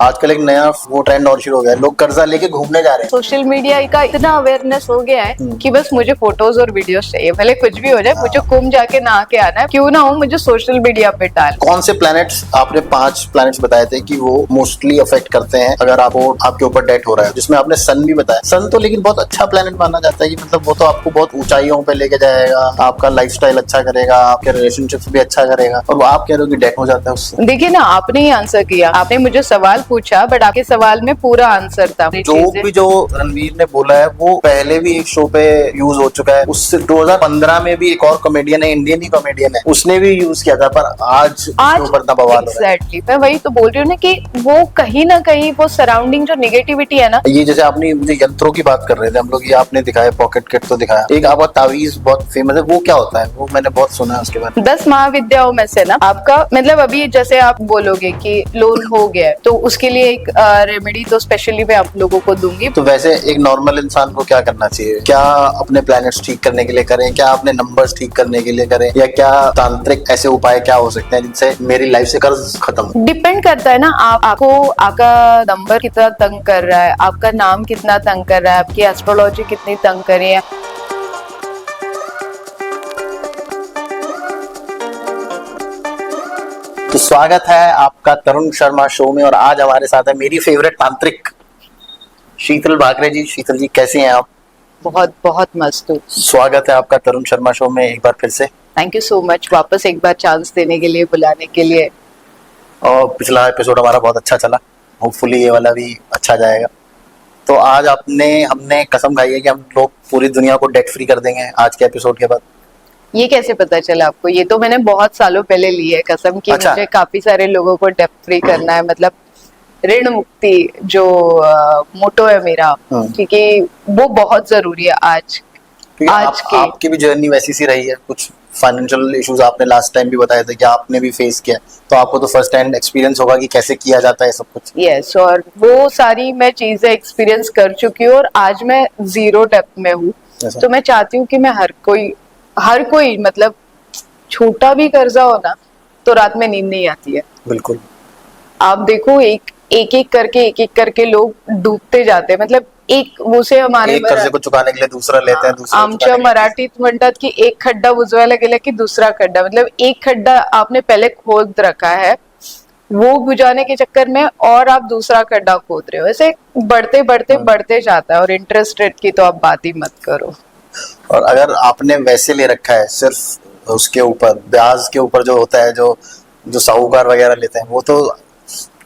आजकल एक नया वो ट्रेंड और शुरू हो गया है, लोग कर्जा लेके घूमने जा रहे हैं। सोशल मीडिया का इतना अवेयरनेस हो गया है कि बस मुझे फोटोज और वीडियोस चाहिए, भले कुछ भी हो जाए, मुझे कुम जाके नहा के आना है, क्यों ना हो, मुझे सोशल मीडिया पे डाल। कौन से प्लैनेट्स, आपने 5 प्लैनेट्स बताए थे कि वो मोस्टली अफेक्ट करते हैं अगर आपको आपके ऊपर डेट हो रहा है, जिसमें आपने सन भी बताया। सन तो लेकिन बहुत अच्छा प्लैनेट माना जाता है कि मतलब वो तो आपको बहुत ऊंचाइयों पे लेके जाएगा, आपका लाइफस्टाइल अच्छा करेगा, आपके रिलेशनशिप्स भी अच्छा करेगा, और आप कह रहे हो कि डेट हो जाता है उससे। देखिए ना, आपने ही आंसर किया, आपने मुझे सवाल पूछा बट आपके सवाल में पूरा आंसर था। जो रणवीर ने बोला है वो पहले भी एक शो पे यूज हो चुका है। उससे 2015 में भी एक और कॉमेडियन है, इंडियन ही कॉमेडियन है, उसने भी यूज किया था, पर आज ऊपर इतना बवाल हो रहा है। एग्जैक्टली, मैं वही तो बोल रही हूँ ना कि वो कहीं ना कहीं वो सराउंडिंग जो नेगेटिविटी है ना। ये जैसे आपने मुझे यंत्रों की बात कर रहे थे हम लोग, ये आपने दिखाया, पॉकेट किट तो दिखाया, एक आपका तावीज बहुत फेमस है, वो क्या होता है? वो मैंने बहुत सुना है उसके बारे में। 10 महाविद्याओं में से ना आपका मतलब अभी जैसे आप बोलोगे कि लोन हो गया है तो उसके लिए एक रेमेडी तो स्पेशली मैं आप लोगों को दूंगी। तो वैसे एक नॉर्मल इंसान को क्या करना चाहिए? क्या अपने प्लैनेट्स ठीक करने के लिए करें, क्या अपने नंबर्स ठीक करने के लिए करें, या क्या तांत्रिक ऐसे उपाय क्या हो सकते हैं जिनसे मेरी लाइफ से कर्ज खत्म? डिपेंड करता है ना, आपको आपका नंबर कितना तंग कर रहा है, आपका नाम कितना तंग कर रहा है, आपकी एस्ट्रोलॉजी कितनी तंग कर रही है। तो स्वागत है आपका तरुण शर्मा शो में, और आज हमारे साथ है मेरी फेवरेट तांत्रिक शीतल भाकरे जी। शीतल जी कैसे हैं आप? बहुत बहुत मस्त हूँ। स्वागत है आपका तरुण शर्मा शो में एक बार फिर से। थैंक यू सो मच वापस एक बार चांस देने के लिए, बुलाने के लिए। और पिछला एपिसोड हमारा बहुत अच्छा चला, होपफुली ये वाला भी अच्छा जाएगा। तो आज हमने कसम खाई है कि हम लोग पूरी दुनिया को डेट फ्री कर देंगे आज के एपिसोड के बाद। ये कैसे पता चला आपको? ये तो मैंने बहुत सालों पहले ली है कसम की। अच्छा। मुझे काफी सारे लोगों को डेट फ्री करना है, मतलब ऋण मुक्ति जो मोटो है मेरा, क्योंकि वो बहुत जरूरी है आज के। आपकी भी जर्नी वैसी सी रही है, कुछ फाइनेंशियल इश्यूज आपने लास्ट टाइम भी बताए थे कि आपने भी फेस किया, तो आपको तो फर्स्ट हैंड एक्सपीरियंस होगा कि कैसे किया जाता है सब कुछ। यस, और वो सारी मैं चीजें एक्सपीरियंस कर चुकी हूँ और आज मैं जीरो डेप में हूँ। तो मैं चाहती हूँ कि मैं हर कोई मतलब छोटा भी कर्जा हो ना तो रात में नींद नहीं आती है। बिल्कुल। आप देखो एक एक करके लोग डूबते जाते हैं, मतलब एक वो से हमारे एक कर्जे को चुकाने के लिए दूसरा लेते हैं, दूसरा आमच्या मराठीत म्हणतात की एक खड्डा बुजवायला गेला की दूसरा खड्डा, मतलब एक खड्डा आपने पहले खोद रखा है, वो बुझाने के चक्कर में और आप दूसरा खड्डा खोद रहे हो। ऐसे बढ़ते बढ़ते बढ़ते जाता है, और इंटरेस्ट रेट की तो आप बात ही मत करो। और अगर आपने वैसे ले रखा है सिर्फ उसके ऊपर ब्याज के ऊपर जो होता है, जो साहूकार वगैरह लेते हैं, वो तो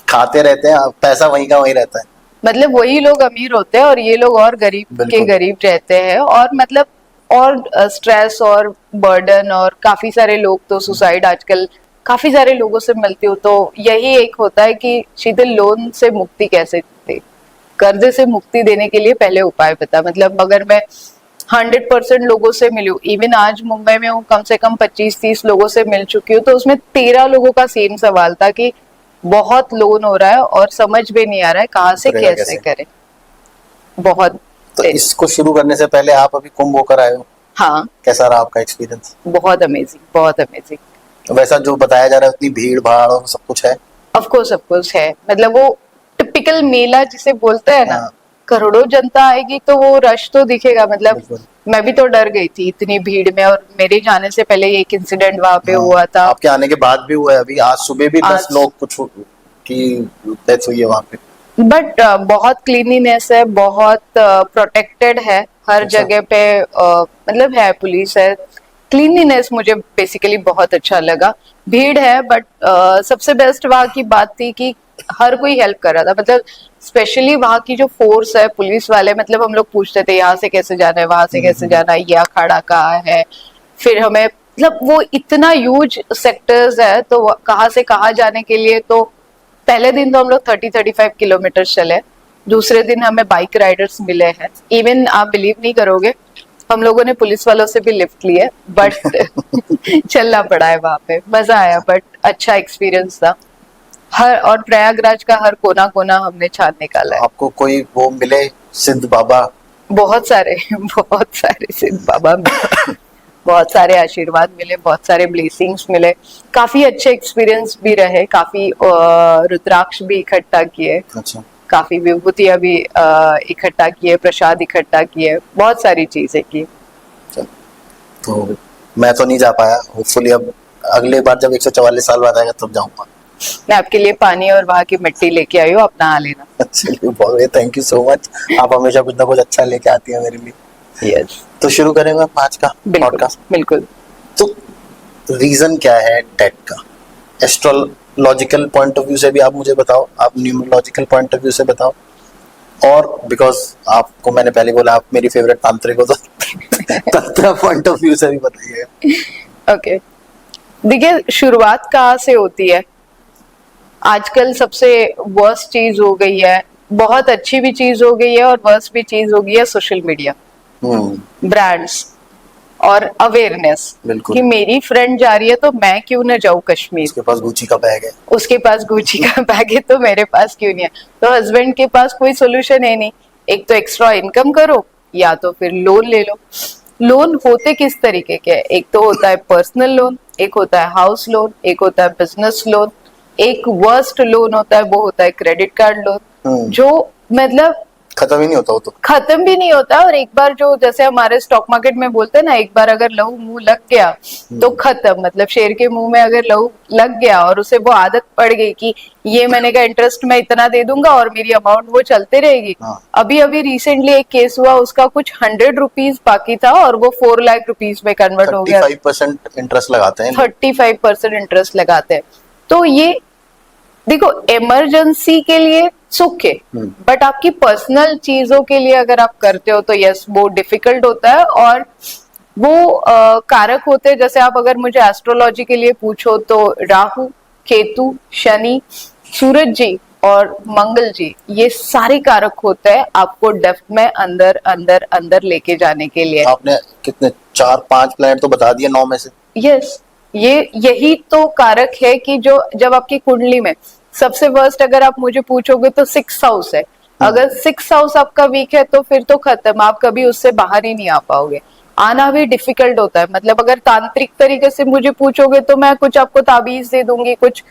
खाते रहते हैं, पैसा वहीं का वहीं रहता है। मतलब वही लोग अमीर होते हैं और ये लोग और गरीब के गरीब रहते हैं, और मतलब और स्ट्रेस और बर्डन, और काफी सारे लोग तो सुसाइड आजकल काफी सारे लोगों से मिलती हूँ, तो यही एक होता है कि शीतल लोन से मुक्ति कैसे दे, कर्जे से मुक्ति देने के लिए पहले उपाय बता। मतलब अगर मैं 100% लोगों से मिलूं, इवन आज मुंबई में हूँ, कम से कम 25-30 लोगों से मिल चुकी हूँ, तो उसमें 13 लोगों का सेम सवाल था कि बहुत लोन हो रहा है और समझ भी नहीं आ रहा है कहाँ से कैसे करें। बहुत। तो इसको शुरू करने से पहले आप अभी कुंभ होकर आए हो। हाँ। कैसा रहा आपका एक्सपीरियंस? बहुत अमेजिंग, बहुत अमेजिंग। वैसा जो बताया जा रहा है उतनी भीड़ भाड़ और सब कुछ है? ऑफ कोर्स है, मतलब वो टिपिकल मेला जिसे बोलते हैं ना, करोड़ों जनता आएगी तो वो रश तो दिखेगा। मतलब मैं भी तो डर गई थी इतनी भीड़ में, और मेरे जाने से पहले एक इंसिडेंट वहां पे हुआ था। आपके आने के बाद भी हुआ है, अभी आज सुबह भी 10 लोग कुछ की डेथ हुई है वहां पे। बट बहुत क्लीनिनेस है, बहुत प्रोटेक्टेड है हर जगह पे, मतलब है पुलिस है, क्लीनिनेस मुझे बेसिकली बहुत अच्छा लगा। भीड़ है बट सबसे बेस्ट वहाँ की बात थी कि हर कोई हेल्प कर रहा था, मतलब स्पेशली वहाँ की जो फोर्स है पुलिस वाले, मतलब हम लोग पूछते थे यहाँ से कैसे जाना है, वहां से कैसे जाना है, ये अखाड़ा कहाँ है, फिर हमें मतलब वो इतना ह्यूज सेक्टर्स है तो कहाँ से कहाँ जाने के लिए। तो पहले दिन तो हम लोग 30-35 किलोमीटर चले, दूसरे दिन हमें बाइक राइडर्स मिले हैं, इवन आप बिलीव नहीं करोगे हम लोगों ने पुलिस वालों से भी लिफ्ट लिए, बट चलना पड़ा है वहां पे। मजा आया, बट अच्छा एक्सपीरियंस था। और प्रयागराज का हर कोना कोना हमने छान निकाला है। आपको कोई वो मिले सिद्ध बाबा? बहुत सारे सिद्ध बाबा बहुत सारे आशीर्वाद मिले, बहुत सारे ब्लेसिंग्स मिले, काफी अच्छे एक्सपीरियंस भी रहे, काफी रुद्राक्ष भी इकट्ठा किए, अच्छा, काफी विभूतियां भी इकट्ठा किए, प्रसाद इकट्ठा किए, बहुत सारी चीजें की। चलो। तो मैं तो नहीं जा पाया, होपफुली अब अगले बार जब 144 साल बाद आएगा तब जाऊंगा। मैं आपके लिए पानी और वहां की मिट्टी लेके आई हूँ, आप नहा लेना। चलिए, बहुत थैंक यू सो मच। आप हमेशा कुछ ना कुछ अच्छा लेके आती है मेरे लिए। यस, तो शुरू करेंगे आज का बिल्कुल पॉडकास्ट। बिल्कुल। तो रीजन क्या है डेट का? एस्ट्रोलॉजिकल पॉइंट ऑफ व्यू से भी आप मुझे बताओ, आप न्यूमरोलॉजिकल पॉइंट ऑफ व्यू से बताओ, और बिकॉज आपको मैंने पहले बोला आप मेरी फेवरेट तांत्रिक हो, तो तंत्र पॉइंट ऑफ व्यू से भी बताइए। ओके, देखिए शुरुआत कहाँ से होती है? आजकल सबसे वर्स्ट चीज हो गई है, बहुत अच्छी भी चीज हो गई है और वर्स्ट भी चीज हो गई है, सोशल मीडिया, ब्रांड्स और अवेयरनेस, बिल्कुल। कि मेरी फ्रेंड जा रही है तो मैं क्यों ना जाऊं कश्मीर, उसके पास गुची का बैग है, उसके पास गुची का बैग है तो मेरे पास क्यों नहीं है। तो हस्बैंड के पास कोई सोल्यूशन है नहीं, एक तो एक्स्ट्रा इनकम करो या तो फिर लोन ले लो। लोन होते किस तरीके के? एक तो होता है पर्सनल लोन, एक होता है हाउस लोन, एक होता है बिजनेस लोन, एक वर्स्ट लोन होता है वो होता है क्रेडिट कार्ड लोन, जो मतलब खत्म ही नहीं होता वो तो। खत्म भी नहीं होता। और एक बार जो जैसे हमारे स्टॉक मार्केट में बोलते हैं ना, एक बार अगर लहू मुंह लग गया तो खत्म, मतलब शेर के मुंह में अगर लहू लग गया और उसे वो आदत पड़ गई कि ये मैंने कहा इंटरेस्ट मैं इतना दे दूंगा और मेरी अमाउंट वो चलते रहेगी। हाँ। अभी अभी रिसेंटली एक केस हुआ, उसका कुछ 100 रुपीज बाकी था और वो 4 लाख रुपीज में कन्वर्ट हो गया। 35% इंटरेस्ट लगाते हैं। 35% इंटरेस्ट लगाते हैं। तो ये देखो, इमरजेंसी के लिए सुख है, बट आपकी पर्सनल चीजों के लिए अगर आप करते हो तो यस वो डिफिकल्ट होता है। और वो कारक होते हैं, जैसे आप अगर मुझे एस्ट्रोलॉजी के लिए पूछो तो राहु, केतु, शनि, सूरज जी और मंगल जी, ये सारे कारक होते हैं आपको डेप्थ में अंदर अंदर अंदर लेके जाने के लिए। आपने कितने 4-5 प्लैनेट तो बता दिए 9 में से। यस, यही तो कारक है कि जो जब आपकी कुंडली में सबसे वर्स्ट अगर आप मुझे पूछोगे तो 6th हाउस है। अगर 6th हाउस आपका वीक है तो फिर तो खत्म, आप कभी उससे बाहर ही नहीं आ पाओगे। आना भी डिफिकल्ट होता है। मतलब अगर तांत्रिक तरीके से मुझे पूछोगे तो मैं कुछ आपको ताबीज दे दूंगी, कुछ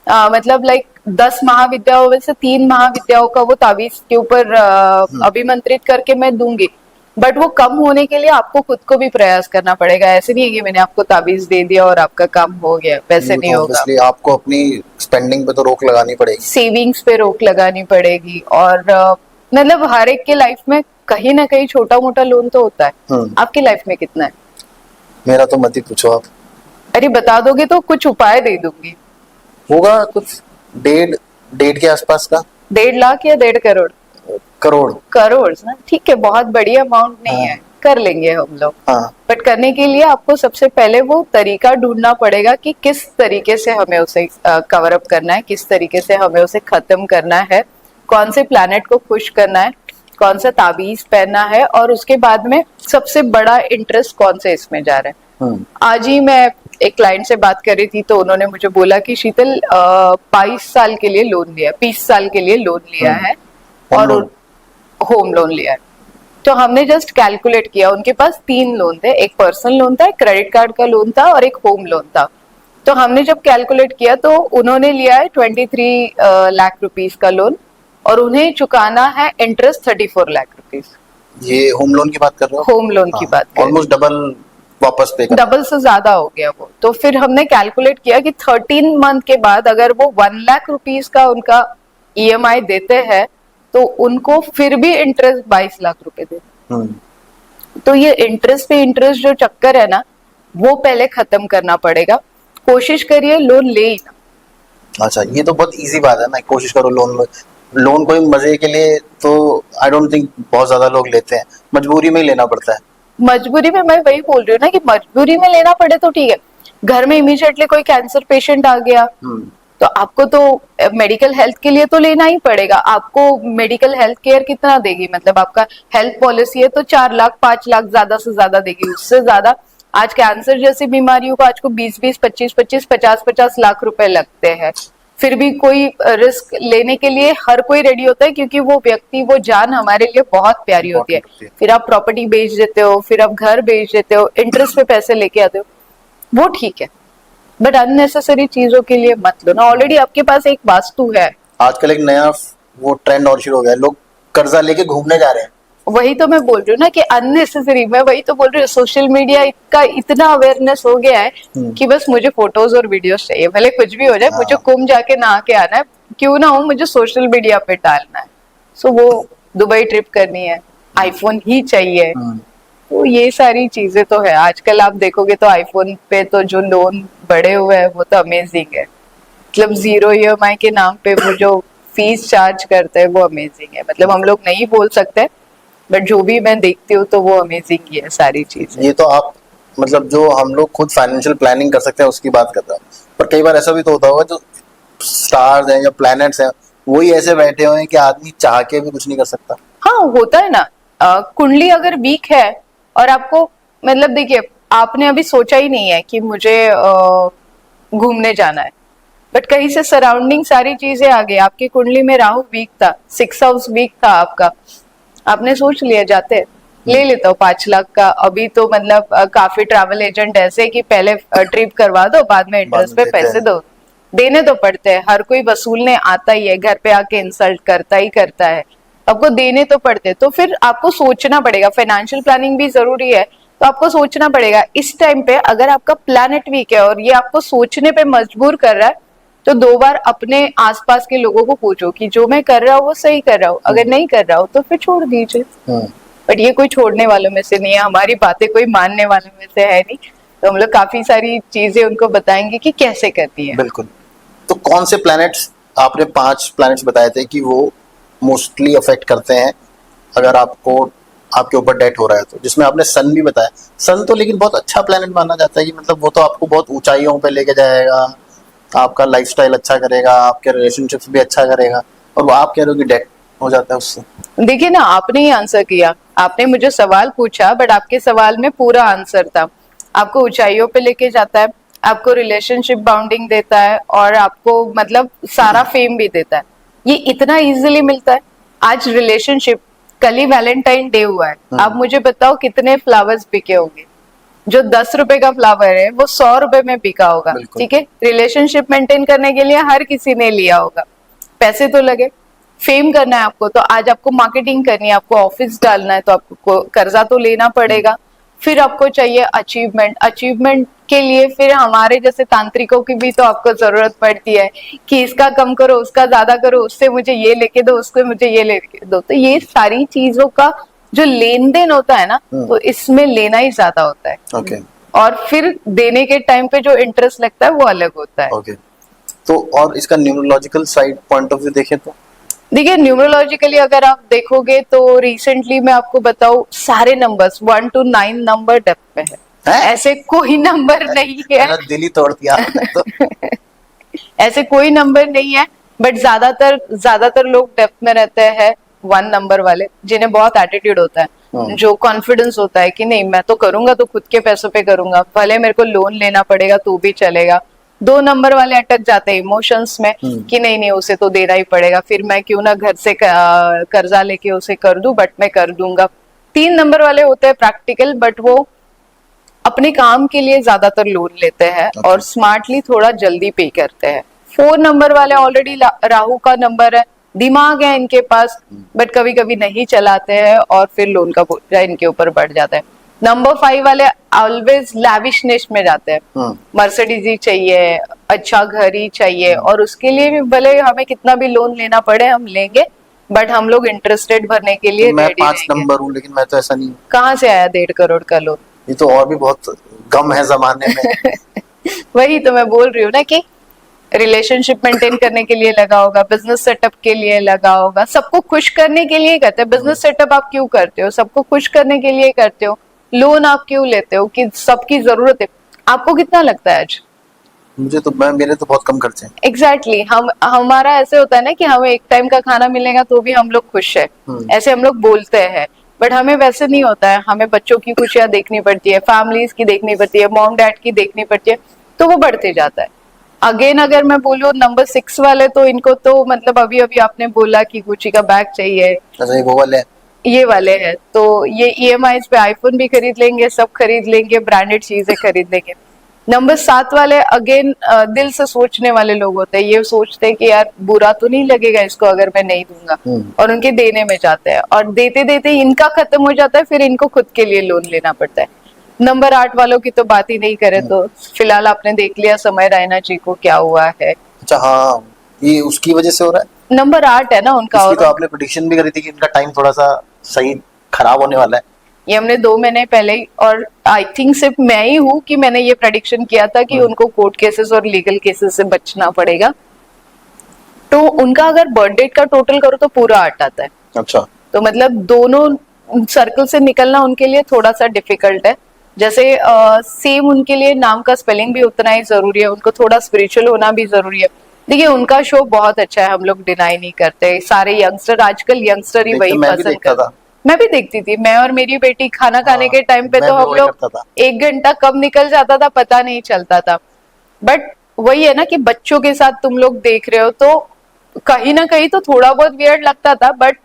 मतलब लाइक 10 महाविद्याओं में से 3 महाविद्याओं का वो ताबीज के ऊपर अभिमंत्रित करके मैं दूंगी, बट वो कम होने के लिए आपको खुद को भी प्रयास करना पड़ेगा। ऐसे नहीं है कि मैंने आपको ताबीज दे दिया और आपका काम हो गया, वैसे नहीं होगा। इसलिए आपको अपनी स्पेंडिंग पे तो रोक लगानी पड़ेगी, सेविंग्स पे रोक लगानी पड़ेगी। और मतलब हर एक के लाइफ में कहीं ना कहीं छोटा मोटा लोन तो होता है। आपकी लाइफ में कितना है? मेरा तो मत ही पूछो आप। अरे बता दोगे तो कुछ उपाय दे दूंगी। होगा कुछ 1.5 के आसपास का। 1.5 लाख या 1.5 करोड़? करोड़ ना, ठीक है, बहुत बड़ी अमाउंट नहीं है, कर लेंगे हम लोग। बट करने के लिए आपको सबसे पहले वो तरीका ढूंढना पड़ेगा कि किस तरीके से हमें उसे कवर अप करना है, किस तरीके से हमें उसे खत्म करना है, कौन से प्लैनेट को खुश करना है, कौन सा ताबीज पहनना है, और उसके बाद में सबसे बड़ा इंटरेस्ट कौन से इसमें जा रहा है। आज ही मैं एक क्लाइंट से बात कर रही थी तो उन्होंने मुझे बोला कि शीतल 22 साल के लिए लोन लिया, 20 साल के लिए लोन लिया है और होम लोन लिया है। तो हमने जस्ट कैलकुलेट किया, उनके पास 3 लोन थे, एक पर्सनल लोन था, एक क्रेडिट कार्ड का लोन था और एक होम लोन था। तो हमने जब कैलकुलेट किया तो उन्होंने लिया है 23 लाख रुपीस का लोन और उन्हें चुकाना है इंटरेस्ट 34 लाख रुपीस। ये होम लोन की बात कर रहे हो? होम लोन की बात कर, ऑलमोस्ट डबल वापस पे, डबल से ज्यादा हो गया वो। तो फिर हमने कैलकुलेट किया कि 13 मंथ के बाद अगर वो 1 लाख रुपीस का उनका EMI देते हैं तो उनको फिर भी इंटरेस्ट 22 लाख रुपए दे। तो ये इंटरेस्ट पे इंटरेस्ट जो चक्कर है ना, वो पहले खत्म करना पड़ेगा। कोशिश करिए लोन ले ही ना। अच्छा, ये तो बहुत इजी बात है ना, कोशिश करो लोन कोई मजे के लिए तो आई डोंट थिंक बहुत ज्यादा लोग लेते हैं, मजबूरी में ही लेना पड़ता है। मजबूरी में, मैं वही बोल रही हूँ ना कि मजबूरी में लेना पड़े तो ठीक है। घर में इमीडिएटली कोई कैंसर पेशेंट आ गया तो आपको तो मेडिकल हेल्थ के लिए तो लेना ही पड़ेगा। आपको मेडिकल हेल्थ केयर कितना देगी? मतलब आपका हेल्थ पॉलिसी है तो 4 लाख 5 लाख ज्यादा से ज्यादा देगी, उससे ज्यादा। आज कैंसर जैसी बीमारियों को आज को 20-20, 25-25, 50-50 लाख रुपए लगते हैं। फिर भी कोई रिस्क लेने के लिए हर कोई रेडी होता है, क्योंकि वो व्यक्ति, वो जान हमारे लिए बहुत प्यारी होती है। Important होती है। फिर आप प्रॉपर्टी बेच देते हो, फिर आप घर बेच देते हो, इंटरेस्ट पे पैसे लेके आते हो, वो ठीक है, बट अननेसेसरी चीजों के लिए मत लो ना। ऑलरेडी आपके पास एक वास्तु है। आजकल एक नया वो ट्रेंड और शुरू हो गया है, लोग कर्जा लेके घूमने जा रहे हैं। वही तो मैं बोल रही हूँ ना कि अननेसेसरी, मैं वही तो बोल रही हूँ, सोशल मीडिया का इतना अवेयरनेस हो गया है कि बस मुझे फोटोज और वीडियोस चाहिए, भले कुछ भी हो जाए, मुझे कुंभ जाके नहा के आना है, क्यों ना हो, मुझे सोशल मीडिया पे डालना है। सो वो दुबई ट्रिप करनी है, आईफोन ही चाहिए, तो ये सारी चीजें तो है। आजकल आप देखोगे तो आईफोन पे तो जो लोन बढ़े हुए हैं वो तो अमेजिंग है, मतलब 0 EMI के नाम पे वो जो फीस चार्ज करते हैं वो अमेजिंग है। मतलब हम लोग नहीं बोल सकते, बट जो भी मैं देखती हूँ तो वो अमेजिंग ही है सारी चीजें। ये तो आप मतलब जो हम लोग खुद फाइनेंशियल प्लानिंग कर सकते हैं उसकी बात कर रहे हैं, पर कई बार ऐसा भी तो होता होगा जो स्टार्स हैं या प्लैनेट्स हैं वही ऐसे बैठे हुए हैं कि आदमी चाह के भी कुछ नहीं कर सकता। हाँ होता है ना। कुंडली अगर वीक है और आपको, मतलब देखिए, आपने अभी सोचा ही नहीं है कि मुझे घूमने जाना है, बट कहीं से सराउंडिंग सारी चीजें आ गई, आपकी कुंडली में राहु वीक था, 6 हाउस वीक था आपका, आपने सोच लिया जाते हैं, ले लेता हूँ 5 लाख का। अभी तो मतलब काफी ट्रैवल एजेंट ऐसे कि पहले ट्रिप करवा दो, बाद में इंटरेस्ट पे देते पैसे हैं। दो, देने तो पड़ते हैं, हर कोई वसूलने आता ही है, घर पे आके इंसल्ट करता ही करता है, आपको देने तो पड़ते हैं। तो फिर आपको सोचना पड़ेगा, फाइनेंशियल प्लानिंग भी जरूरी है, तो आपको सोचना पड़ेगा इस टाइम पे, अगर आपका प्लैनेट वीक है और ये आपको सोचने पे मजबूर कर रहा है, तो 2 बार अपने आसपास के लोगों को पूछो कि जो मैं कर रहा हूँ वो सही कर रहा हूँ, अगर नहीं कर रहा हूँ तो फिर छोड़ दीजिए। बट ये कोई छोड़ने वालों में से नहीं है, हमारी बातें कोई मानने वालों में से है नहीं, तो हम लोग काफी सारी चीजें उनको बताएंगे कि कैसे करती है। बिल्कुल। तो कौन से प्लैनेट्स, आपने 5 प्लैनेट्स बताए थे कि वो मोस्टली अफेक्ट करते हैं अगर आपको आपके ऊपर डेट हो रहा है, तो जिसमें आपने सन भी बताया। सन तो लेकिन बहुत अच्छा प्लैनेट माना जाता है कि मतलब वो तो आपको बहुत ऊंचाइयों पे लेके जाएगा, आपका लाइफस्टाइल अच्छा करेगा, आपके रिलेशनशिप्स भी अच्छा करेगा, और वो आप कह रहे हो कि डेट हो जाता है उससे। देखिए ना, आपने ही आंसर किया, आपने मुझे सवाल पूछा बट आपके सवाल में पूरा आंसर था। आपको ऊंचाइयों पे लेके जाता है, आपको रिलेशनशिप बाउंडिंग देता है, और आपको मतलब सारा फेम भी देता है। ये इतना इजीली मिलता है। आज रिलेशनशिप, कल ही वैलेंटाइन डे हुआ है, आप मुझे बताओ कितने फ्लावर्स बिके होंगे? जो 10 रुपए का फ्लावर है वो 100 रुपए में बिका होगा। बिल्कुल। ठीक है, रिलेशनशिप मेंटेन करने के लिए हर किसी ने लिया होगा, पैसे तो लगे। फेम करना है आपको, तो आज आपको मार्केटिंग करनी है, आपको ऑफिस डालना है, तो आपको कर्जा तो लेना पड़ेगा। फिर आपको चाहिए अचीवमेंट, अचीवमेंट के लिए फिर हमारे जैसे तांत्रिकों की भी तो आपको जरूरत पड़ती है कि इसका कम करो, उसका ज्यादा करो, उससे मुझे ये लेके दो, उसको मुझे ये लेके दो। तो ये सारी चीजों का जो लेन देन होता है ना, तो इसमें लेना ही ज्यादा होता है। ओके। और फिर देने के टाइम पे जो इंटरेस्ट लगता है वो अलग होता है। ओके। तो और इसका numerological side point of view देखें तो देखिए, न्यूमरोलॉजिकली अगर आप देखोगे तो रिसेंटली मैं आपको बताऊं, सारे नंबर्स 1 to 9 नंबर डेप्थ में है। ऐसे कोई नंबर नहीं है, मेरा दिल ही तोड़ दिया आपने तो। ऐसे कोई नंबर नहीं है, बट ज्यादातर लोग डेप्थ में रहते हैं 1 नंबर वाले, जिन्हें बहुत एटीट्यूड होता है, जो कॉन्फिडेंस होता है कि नहीं मैं तो करूंगा, तो खुद के पैसों पे करूंगा, भले मेरे को लोन लेना पड़ेगा तो भी चलेगा। 2 नंबर वाले अटक जाते हैं इमोशंस में कि नहीं नहीं उसे तो देना ही पड़ेगा, फिर मैं क्यों ना घर से कर्जा लेके उसे कर दूं, बट मैं कर दूंगा। 3 नंबर वाले होते हैं प्रैक्टिकल, बट वो अपने काम के लिए ज्यादातर लोन लेते हैं और स्मार्टली थोड़ा जल्दी पे करते हैं। 4 नंबर वाले ऑलरेडी राहु का नंबर है, दिमाग है इनके पास, बट कभी कभी नहीं चलाते हैं और फिर लोन का बोझा इनके ऊपर बढ़ जाता है। नंबर 5 वाले ऑलवेज लैविशनेस में जाते हैं, मर्सिडीज ही चाहिए, अच्छा घर ही चाहिए, और उसके लिए भी भले हमें कितना भी लोन लेना पड़े हम लेंगे, बट हम लोग इंटरेस्टेड भरने के लिए मैं रेडी 5 नंबर हूँ, लेकिन मैं तो ऐसा नहीं हूँ। कहाँ से आया 1.5 करोड़ का लोन? ये तो और भी बहुत गम है जमाने में। वही तो मैं बोल रही हूँ ना कि रिलेशनशिप मेंटेन करने के लिए लगा होगा, बिजनेस सेटअप के लिए लगा होगा, सबको खुश करने के लिए करते हैं। बिजनेस सेटअप आप क्यों करते हो? सबको खुश करने के लिए करते हो। लोन आप क्यों लेते हो? कि सबकी जरूरत है। आपको कितना लगता है आज? मेरे तो बहुत कम खर्चे हैं। एग्जैक्टली हम हमारा ऐसे होता है ना कि हमें एक टाइम का खाना मिलेगा तो भी हम लोग खुश है, ऐसे हम लोग बोलते हैं, बट हमें वैसे नहीं होता है। हमें बच्चों की खुशियां देखनी पड़ती है, फैमिलीज की देखनी पड़ती है, मॉम डैड की देखनी पड़ती है, तो वो बढ़ते जाता है। अगेन अगर मैं बोलूँ नंबर 6 वाले, तो इनको तो मतलब अभी अभी आपने बोला कि गुची का बैग चाहिए, अच्छा ये वो वाले हैं। ये वाले हैं, तो ये ईएमआई पे आईफोन भी खरीद लेंगे, सब खरीद लेंगे, ब्रांडेड चीजें खरीद लेंगे। नंबर 7 वाले अगेन दिल से सोचने वाले लोग होते हैं, ये सोचते हैं कि यार बुरा तो नहीं लगेगा इसको अगर मैं नहीं दूंगा, और उनके देने में जाते हैं, और देते देते इनका खत्म हो जाता है, फिर इनको खुद के लिए लोन लेना पड़ता है। नंबर 8 वालों की तो बात ही नहीं करें, तो फिलहाल आपने देख लिया समय रैना जी को क्या हुआ है। अच्छा हाँ, ये उसकी वजह से हो रहा है। नंबर 8 है ना उनका, इसकी और तो आपने प्रेडिक्शन भी करी थी कि इनका टाइम थोड़ा सा सही खराब होने वाला है। ये हमने 2 महीने पहले ही, और आई थिंक सिर्फ मैं ही हूँ कि मैंने ये प्रेडिक्शन किया था कि उनको कोर्ट केसेस और लीगल केसेस से बचना पड़ेगा। तो उनका अगर बर्थ डेट का टोटल करो तो पूरा 8 आता है। अच्छा तो मतलब दोनों सर्कल से निकलना उनके लिए थोड़ा सा डिफिकल्ट है। जैसे सेम उनके लिए नाम का स्पेलिंग भी उतना ही जरूरी है, उनको थोड़ा स्पिरिचुअल होना भी जरूरी है। देखिए उनका शो बहुत अच्छा है, हम लोग डिनाई नहीं करते, सारे यंगस्टर आजकल यंगस्टर ही वही मैं भी पसंद देखता करते। था। मैं भी देखती थी, मैं और मेरी बेटी खाना खाने के टाइम पे मैं तो भी हम वही लोग करता था। 1 घंटा कब निकल जाता था पता नहीं चलता था। बट वही है ना कि बच्चों के साथ तुम लोग देख रहे हो, तो कहीं ना कहीं तो थोड़ा बहुत वियर्ड लगता था। बट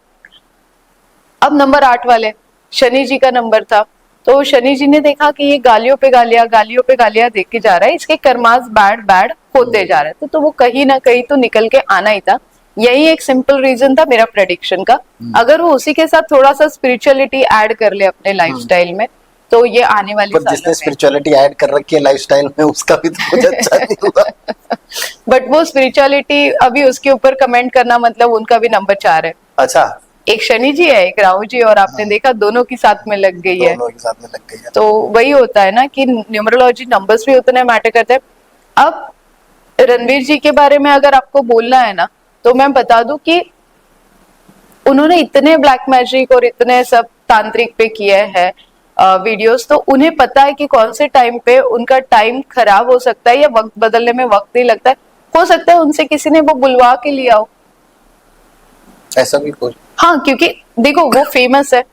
अब नंबर 8 वाले शनि जी का नंबर था, तो शनि जी ने देखा कि ये गालियों पे गालियां देख के जा रहा है, इसके कर्मास बैड बैड होते जा रहे थे, तो वो कहीं ना कहीं तो निकल के आना ही था। यही एक सिंपल रीजन था मेरा प्रेडिक्शन का। अगर वो उसी के साथ थोड़ा सा स्पिरिचुअलिटी ऐड कर ले अपने लाइफस्टाइल में, तो ये आने वाले पर जिसने सालों में। स्पिरिचुअलिटी ऐड कर रखी है लाइफस्टाइल में, उसका भी तो कुछ अच्छा नहीं हुआ। बट वो स्पिरिचुअलिटी अभी उसके ऊपर कमेंट करना मतलब उनका भी नंबर 4 है। अच्छा एक शनि जी है, एक राहु जी, और आपने देखा दोनों की साथ में लग गई है। दोनों के साथ में लग गई है। तो वही होता है ना कि न्यूमरोलॉजी नंबर्स भी उतने मैटर करते हैं। अब रणवीर जी के बारे में अगर आपको बोलना है ना, तो मैं बता दूं कि उन्होंने इतने ब्लैक मैजिक और इतने सब तांत्रिक पे किए हैं वीडियोस, तो उन्हें पता है कि कौन से टाइम पे उनका टाइम खराब हो सकता है या वक्त बदलने में वक्त नहीं लगता है। हो सकता है उनसे किसी ने वो बुलवा के लिया हो। ऐसा भी कुछ। हाँ, क्योंकि देखो वो फेमस है,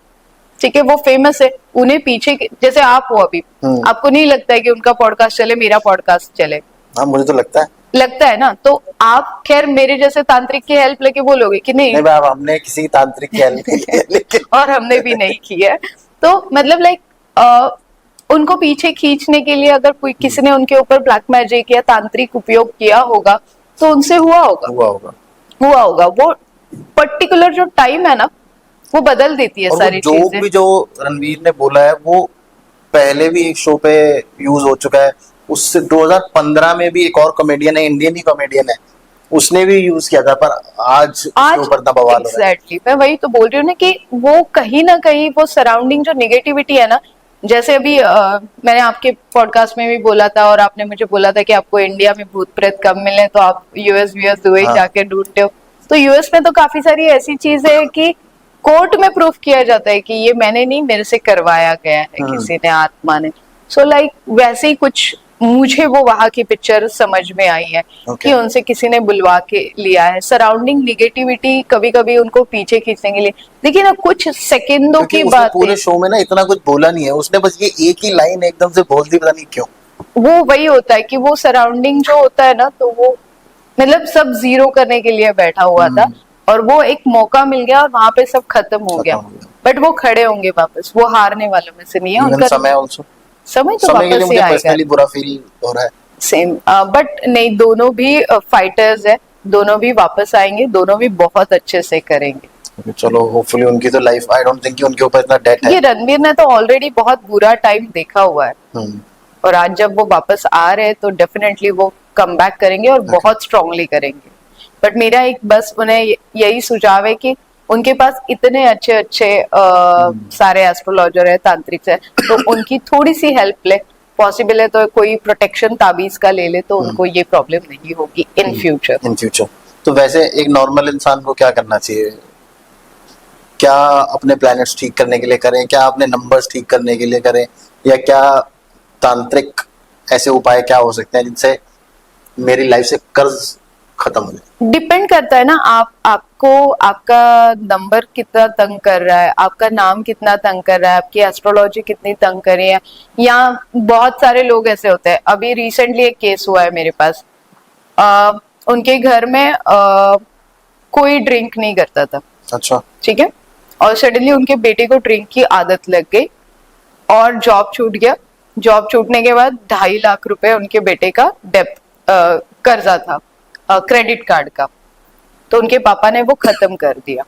ठीक है, वो फेमस है, उन्हें पीछे जैसे आप हो अभी, आपको नहीं लगता है कि उनका पॉडकास्ट चले, मेरा पॉडकास्ट चले? हाँ मुझे तो लगता है ना। तो आप खैर मेरे जैसे तांत्रिक की हेल्प लेके बोलोगे कि नहीं, नहीं बाब, हमने किसी तांत्रिक की हेल्प नहीं ली है, लेकिन और हमने भी नहीं की है। तो मतलब लाइक उनको पीछे खींचने के लिए अगर कोई किसी ने उनके ऊपर ब्लैक मैजिक या तांत्रिक उपयोग किया होगा, तो उनसे हुआ होगा। वो पर्टिकुलर जो टाइम है ना, वो बदल देती है और सारी वो चीजें। भी जो रणवीर ने बोला है वो पहले भी एक शो पे यूज हो चुका है। उससे 2015 में भी एक और कॉमेडियन है, इंडियन ही कॉमेडियन है, उसने भी यूज किया था, पर आज उसके ऊपर इतना बवाल हो रहा है। एग्जैक्टली मैं वही तो बोल रही हूँ ना कि वो कहीं ना कहीं वो सराउंडिंग जो निगेटिविटी है ना, जैसे अभी मैंने आपके पॉडकास्ट में भी बोला था, और आपने मुझे बोला था कि आपको इंडिया में भूत प्रेत कब मिले, तो आप यूएस दुबई हाँ। जाके ढूंढते हो। तो यूएस में तो काफी सारी ऐसी चीजें है कि कोर्ट में प्रूफ किया जाता है कि ये मैंने नहीं, मेरे से करवाया गया है किसी ने, आत्मा ने। सो लाइक वैसे ही कुछ मुझे वो वहां की पिक्चर समझ में आई है कि उनसे किसी ने बुलवा के लिया है। सराउंडिंग निगेटिविटी कभी कभी उनको पीछे खींचने के लिए, देखिए ना, कुछ सेकंडों की उसने बात पूरे शो में ना इतना कुछ बोला नहीं है, उसने बस ये एक ही लाइन एकदम से बोल दी, पता नहीं क्यों। वो वही होता है कि वो सराउंडिंग जो होता है ना, तो वो मतलब सब जीरो करने के लिए बैठा हुआ था, और वो एक मौका मिल गया और वहां पे सब खत्म हो गया। बट वो खड़े होंगे वापस, वो हारने वालों में से नहीं है। उनका समय तो समय के लिए वापस ही मुझे आएगा। पर्सनली बुरा फील हो रहा है। सेम, बट नहीं, दोनों भी फाइटर्स है, दोनों भी वापस आएंगे, दोनों भी बहुत अच्छे से करेंगे। चलो होपफुली उनकी तो लाइफ, आई डोंट थिंक कि उनके ऊपर इतना डेट है। ये रणवीर ने तो ऑलरेडी बहुत बुरा टाइम देखा हुआ है, और आज जब वो वापस आ रहे हैं तो डेफिनेटली वो कम बैक करेंगे और बहुत स्ट्रांगली करेंगे। बट मेरा एक बस उन्हें यही सुझाव है कि उनके पास इतने अच्छे अच्छे सारे एस्ट्रोलॉजर है, तांत्रिक है, तो उनकी थोड़ी सी हेल्प ले, पॉसिबल है तो कोई प्रोटेक्शन ताबीज का ले ले, तो उनको ये प्रॉब्लम नहीं होगी इन फ्यूचर। तो वैसे एक नॉर्मल इंसान को क्या करना चाहिए? क्या अपने प्लैनेट्स ठीक करने के लिए करें, क्या अपने नंबर्स ठीक करने के लिए करें, या क्या तांत्रिक ऐसे उपाय क्या हो सकते हैं जिनसे मेरी लाइफ से कर्ज खत्म हो जाए? डिपेंड करता है ना, आपको आपका नंबर कितना तंग कर रहा है, आपका नाम कितना तंग कर रहा है, आपकी एस्ट्रोलॉजी कितनी तंग कर रही है। या बहुत सारे लोग ऐसे होते हैं, अभी रिसेंटली एक केस हुआ है मेरे पास, उनके घर में कोई ड्रिंक नहीं करता था, अच्छा। ठीक है, और सडनली उनके बेटे को ड्रिंक की आदत लग गई और जॉब छूट गया। जॉब छूटने के बाद 2.5 लाख रुपए उनके बेटे का डेब्ट कर्जा था, क्रेडिट कार्ड का, तो उनके पापा ने वो खत्म कर दिया।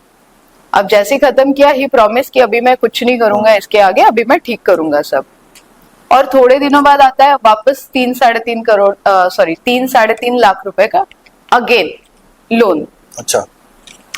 अब जैसे ही खत्म किया, ही प्रॉमिस कि अभी मैं कुछ नहीं करूंगा इसके आगे, अभी मैं ठीक करूंगा सब। और थोड़े दिनों बाद आता है वापस 3-3.5 लाख रुपए का अगेन लोन। अच्छा।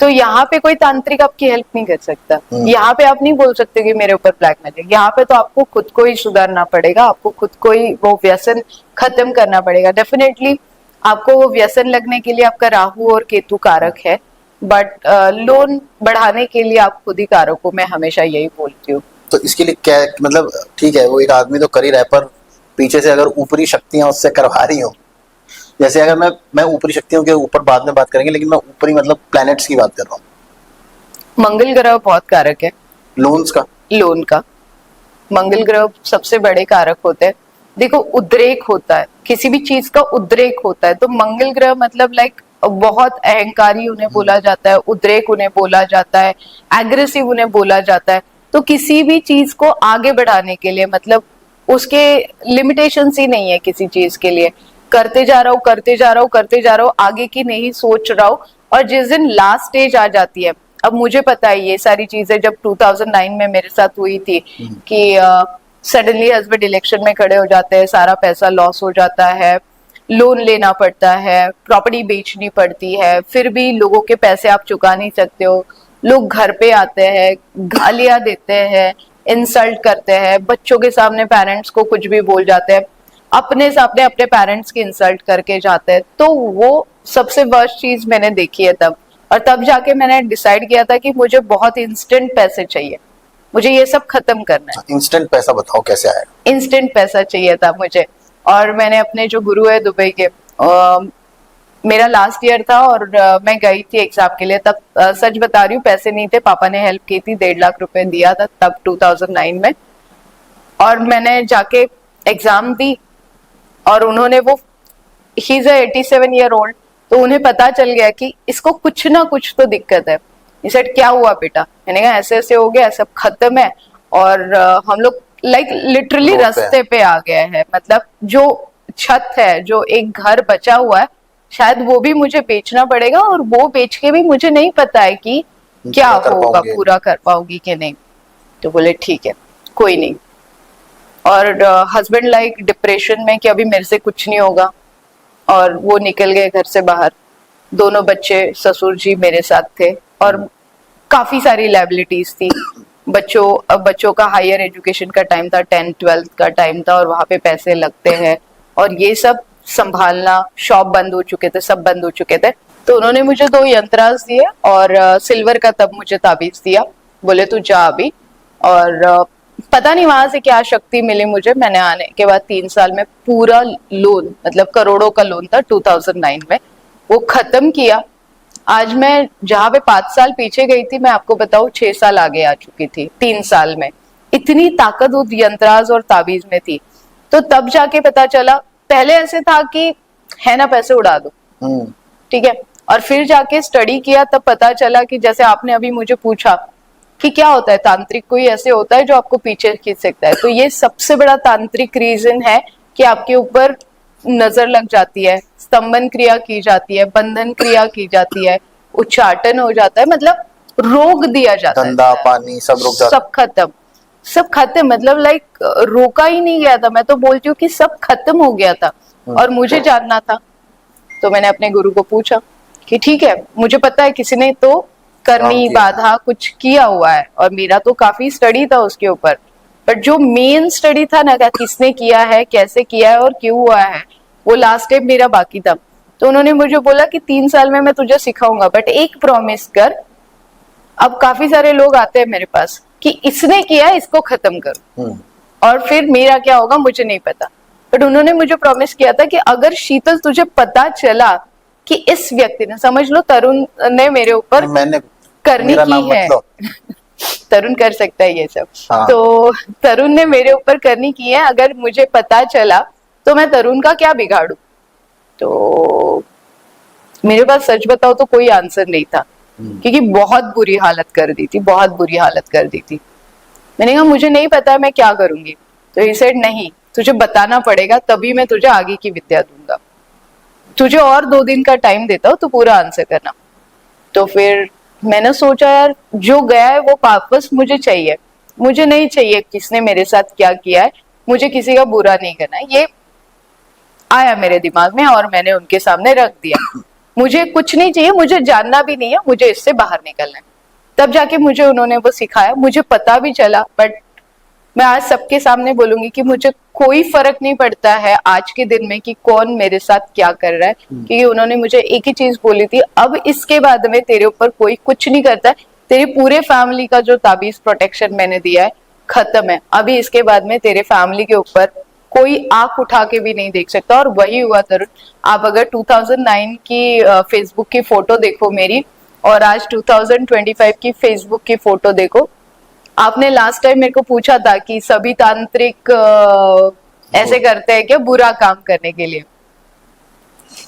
तो यहाँ पे कोई तांत्रिक आपकी हेल्प नहीं कर सकता। यहाँ पे आप नहीं बोल सकते कि मेरे ऊपर ब्लैक मैजिक, यहाँ पे तो आपको खुद को ही सुधारना पड़ेगा, आपको खुद को ही वो व्यसन खत्म करना पड़ेगा। डेफिनेटली आपको वो व्यसन लगने के लिए आपका राहु और केतु कारक है, बट लोन बढ़ाने के लिए आप खुद ही कारक हो, मैं हमेशा यही बोलती हूँ। तो इसके लिए क्या, मतलब ठीक है वो एक आदमी तो कर ही रहा है, पर पीछे से अगर ऊपरी शक्तियां उससे करवा रही हो, जैसे अगर मैं ऊपरी शक्तियों के ऊपर बाद में बात करेंगे, लेकिन मैं ऊपरी मतलब प्लैनेट्स की बात कर रहा हूँ। मंगल ग्रह बहुत कारक है लोन्स का। लोन का। मंगल ग्रह सबसे बड़े कारक होते हैं। देखो, उद्रेक होता है, किसी भी चीज का उद्रेक होता है, तो मंगल ग्रह मतलब लाइक बहुत अहंकारी उन्हें बोला जाता है, उद्रेक उन्हें बोला जाता है, एग्रेसिव उन्हें बोला जाता है। तो किसी भी चीज को आगे बढ़ाने के लिए मतलब उसके लिमिटेशंस ही नहीं है किसी चीज के लिए, करते जा रहा हूँ करते जा रहा हूँ करते जा रहा हूँ, आगे की नहीं सोच रहा हूँ। और जिस दिन लास्ट स्टेज आ जाती है, अब मुझे पता है ये सारी चीजें जब 2009 में मेरे साथ हुई थी कि सडनली हस्बैंड इलेक्शन में खड़े हो जाते हैं, सारा पैसा लॉस हो जाता है, लोन लेना पड़ता है, प्रॉपर्टी बेचनी पड़ती है, फिर भी लोगों के पैसे आप चुका नहीं सकते हो, लोग घर पे आते हैं, गालियां देते हैं, इंसल्ट करते हैं, बच्चों के सामने पेरेंट्स को कुछ भी बोल जाते हैं, अपने सामने अपने पेरेंट्स की इंसल्ट करके जाते हैं। तो वो सबसे वर्स्ट चीज मैंने देखी है तब, और तब जाके मैंने डिसाइड किया था कि मुझे बहुत इंस्टेंट पैसे चाहिए, मुझे ये सब खत्म करना है। इंस्टेंट पैसा बताओ कैसे आएगा? इंस्टेंट पैसा चाहिए था मुझे, और मैंने अपने जो गुरु है दुबई के, मेरा लास्ट ईयर था और मैं गई थी एग्जाम के लिए, तब सच बता रही हूँ पैसे नहीं थे, पापा ने हेल्प की थी, 1.5 लाख रुपए दिया था तब 2009 में, और मैंने जाके एग्जाम दी और उन्होंने वो, ही इज 87 ईयर ओल्ड, तो उन्हें पता चल गया कि इसको कुछ ना कुछ तो दिक्कत है। सेड क्या हुआ बेटा? मैंने कहा ऐसे ऐसे हो गया, सब खत्म है, और हम लोग लाइक लिटरली रास्ते पे आ गए हैं। मतलब जो छत है, जो एक घर बचा हुआ है, शायद वो भी मुझे बेचना पड़ेगा, और वो बेच के भी मुझे नहीं पता है कि क्या होगा, पूरा कर पाऊंगी कि नहीं। तो बोले ठीक है कोई नहीं। और हस्बैंड लाइक डिप्रेशन में कि अभी मेरे से कुछ नहीं होगा, और वो निकल गए घर से बाहर। दोनों बच्चे, ससुर जी मेरे साथ थे, और काफी सारी लायबिलिटीज थी। बच्चों का हायर एजुकेशन का टाइम था, 10th-12th का टाइम था, और वहां पे पैसे लगते हैं, और ये सब संभालना, शॉप बंद हो चुके थे, सब बंद हो चुके थे। तो उन्होंने मुझे 2 यंत्रास दिए और सिल्वर का तब मुझे ताबीज दिया, बोले तू जा अभी। और पता नहीं वहां से क्या शक्ति मिली मुझे, मैंने आने के बाद 3 साल में पूरा लोन, मतलब करोड़ों का लोन था 2009 में, वो खत्म किया। आज मैं जहां पे 5 साल पीछे गई थी, मैं आपको बताऊं 6 साल आगे आ चुकी थी 3 साल में। इतनी ताकत उस यंत्राज और ताबीज में थी। तो तब जाके पता चला, पहले ऐसे था कि है ना पैसे उड़ा दो, ठीक है, और फिर जाके स्टडी किया, तब पता चला कि जैसे आपने अभी मुझे पूछा कि क्या होता है, तांत्रिक कोई ऐसे होता है जो आपको पीछे खींच सकता है। तो ये सबसे बड़ा तांत्रिक रीजन है कि आपके ऊपर नजर लग जाती है, स्तंभन क्रिया की जाती है, बंधन क्रिया की जाती है, उच्चाटन हो जाता है, मतलब रोक दिया जाता है, धंधा पानी सब रुक जाता है, सब खत्म, सब खत्म, मतलब लाइक रोका ही नहीं गया था। मैं तो बोलती हूँ कि सब खत्म हो गया था, और मुझे जानना था। तो मैंने अपने गुरु को पूछा कि ठीक है, मुझे पता है किसी ने तो करनी बाधा कुछ किया हुआ है, और मेरा तो काफी स्टडी था उसके ऊपर, बट जो मेन स्टडी था ना, क्या किसने किया है, कैसे किया है और क्यों हुआ है, वो लास्ट स्टेप मेरा बाकी था। तो उन्होंने मुझे बोला कि 3 साल में मैं तुझे सिखाऊंगा, बट एक प्रॉमिस कर। अब काफी सारे लोग आते हैं मेरे पास कि इसने किया, इसको खत्म करो, और फिर मेरा क्या होगा मुझे नहीं पता। बट उन्होंने मुझे प्रॉमिस किया था कि अगर शीतल तुझे पता चला कि इस व्यक्ति ने, समझ लो तरुण ने मेरे ऊपर करनी की है, तरुण कर सकता है ये सब, हाँ। तो तरुण ने मेरे ऊपर करनी की है, अगर मुझे पता चला तो मैं तरुण का क्या बिगाड़ू। तो मेरे पास सच बताओ तो कोई आंसर नहीं था, क्योंकि बहुत बुरी हालत कर दी थी, बहुत बुरी हालत कर दी थी। मैंने कहा मुझे नहीं पता मैं क्या करूंगी, तो ही सेड नहीं, तुझे बताना पड़ेगा, तभी मैं तुझे आगे की विद्या दूंगा, तुझे और 2 दिन का टाइम देता हूँ, तो पूरा आंसर करना। तो फिर मैंने सोचा यार जो गया है वो वापस मुझे चाहिए, मुझे नहीं चाहिए किसने मेरे साथ क्या किया है, मुझे किसी का बुरा नहीं करना है, ये आया मेरे दिमाग में और मैंने उनके सामने रख दिया। मुझे कुछ नहीं चाहिए, मुझे जानना भी नहीं है, मुझे इससे बाहर निकलना है। तब जाके मुझे उन्होंने वो सिखाया, मुझे पता भी चला। बट मैं आज सबके सामने बोलूंगी कि मुझे कोई फर्क नहीं पड़ता है आज के दिन में कि कौन मेरे साथ क्या कर रहा है, क्योंकि उन्होंने मुझे एक ही चीज बोली थी, अब इसके बाद में तेरे ऊपर कोई कुछ नहीं करता है, तेरी पूरे फैमिली का जो ताबीज प्रोटेक्शन मैंने दिया है खत्म है, अभी इसके बाद में तेरे फैमिली के ऊपर कोई आंख उठा के भी नहीं देख सकता। और वही हुआ तरुण, आप अगर 2009 की फेसबुक की फोटो देखो मेरी, और आज 2025 की फेसबुक की फोटो देखो, आपने लास्ट टाइम मेरे को पूछा था कि सभी तांत्रिक ऐसे करते हैं क्या बुरा काम करने के लिए,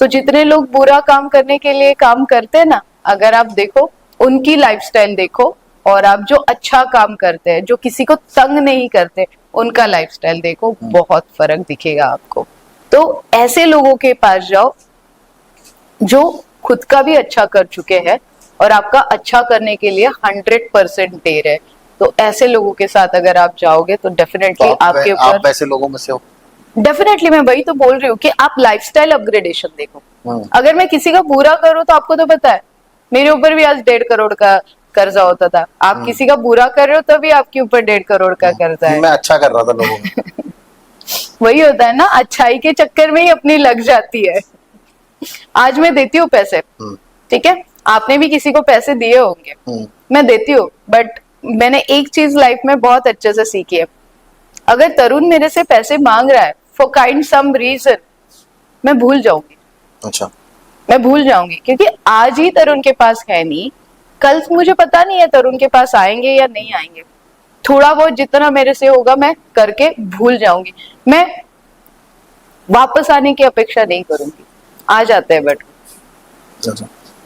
तो जितने लोग बुरा काम करने के लिए काम करते हैं ना, अगर आप देखो उनकी लाइफस्टाइल देखो, और आप जो अच्छा काम करते हैं, जो किसी को तंग नहीं करते, उनका लाइफस्टाइल देखो, बहुत फर्क दिखेगा आपको। तो ऐसे लोगों के पास जाओ जो खुद का भी अच्छा कर चुके हैं और आपका अच्छा करने के लिए 100% दे रहे हैं। तो ऐसे लोगों के साथ अगर आप जाओगे तो डेफिनेटली आपके आप ऊपर, ऐसे लोगों में से हो। डेफिनेटली मैं वही तो बोल रही हूँ कि आप लाइफस्टाइल अपग्रेडेशन देखो। अगर मैं किसी का बुरा करूँ तो आपको तो पता है मेरे ऊपर भी आज 1.5 करोड़ का कर्जा होता था, आप किसी का बुरा कर रहे हो तभी आपके ऊपर 1.5 करोड़ का कर्जा है। मैं अच्छा कर रहा था लोगों में। वही होता है ना, अच्छाई के चक्कर में ही अपनी लग जाती है। आज मैं देती हूँ पैसे, ठीक है, आपने भी किसी को पैसे दिए होंगे, मैं देती हूँ, बट मैंने एक चीज लाइफ में बहुत अच्छे से सीखी है, अगर तरुण मेरे से पैसे मांग रहा है फॉर काइंड सम रीजन, मैं भूल जाऊंगी। अच्छा, मैं भूल जाऊंगी, क्योंकि आज ही तरुण के पास है नहीं, कल मुझे पता नहीं है तरुण के पास आएंगे या नहीं आएंगे। थोड़ा बहुत जितना मेरे से होगा मैं करके भूल जाऊंगी, मैं वापस आने की अपेक्षा नहीं करूंगी। आ जाते हैं बट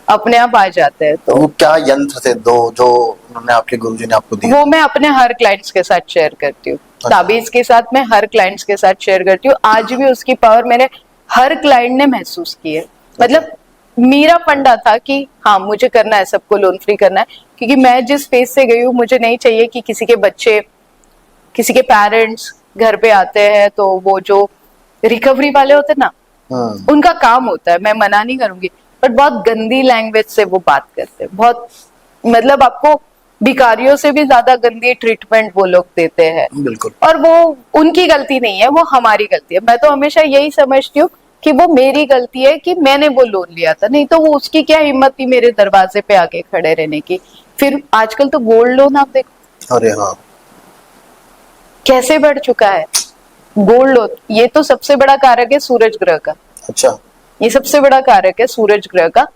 अपने आप आ जाते हैं। तो वो क्या यंत्र थे दो जो उन्होंने आपके गुरुजी ने आपको दिए? वो मैं अपने हर क्लाइंट्स के साथ शेयर करती हूँ, ताबीज के साथ मैं हर क्लाइंट्स के साथ शेयर करती हूँ। आज भी उसकी पावर मैंने हर क्लाइंट ने महसूस की है। मतलब मेरा फंडा था कि हाँ मुझे करना है, सबको लोन फ्री करना है, क्योंकि मैं जिस फेज से गई हूँ मुझे नहीं चाहिए कि किसी के बच्चे, किसी के पेरेंट्स घर पे आते हैं तो वो जो रिकवरी वाले होते हैं ना, उनका काम होता है, मैं मना नहीं करूंगी, बट बहुत गंदी लैंग्वेज से वो बात करते हैं, बहुत मतलब आपको भिखारियों से भी ज्यादा गंदी ट्रीटमेंट वो लोग देते हैं। बिल्कुल। और वो उनकी गलती नहीं है, वो हमारी गलती है। मैं तो हमेशा यही समझती हूँ कि वो मेरी गलती है कि मैंने वो लोन लिया था, नहीं तो वो उसकी क्या हिम्मत थी मेरे दरवाजे पे आके खड़े रहने की। फिर आजकल तो गोल्ड लोन आप देखो, अरे हाँ, कैसे बढ़ चुका है गोल्ड लोन। ये तो सबसे बड़ा कारक है सूरज ग्रह का। अच्छा, ये सबसे बड़ा कारक है सूरज ग्रह का।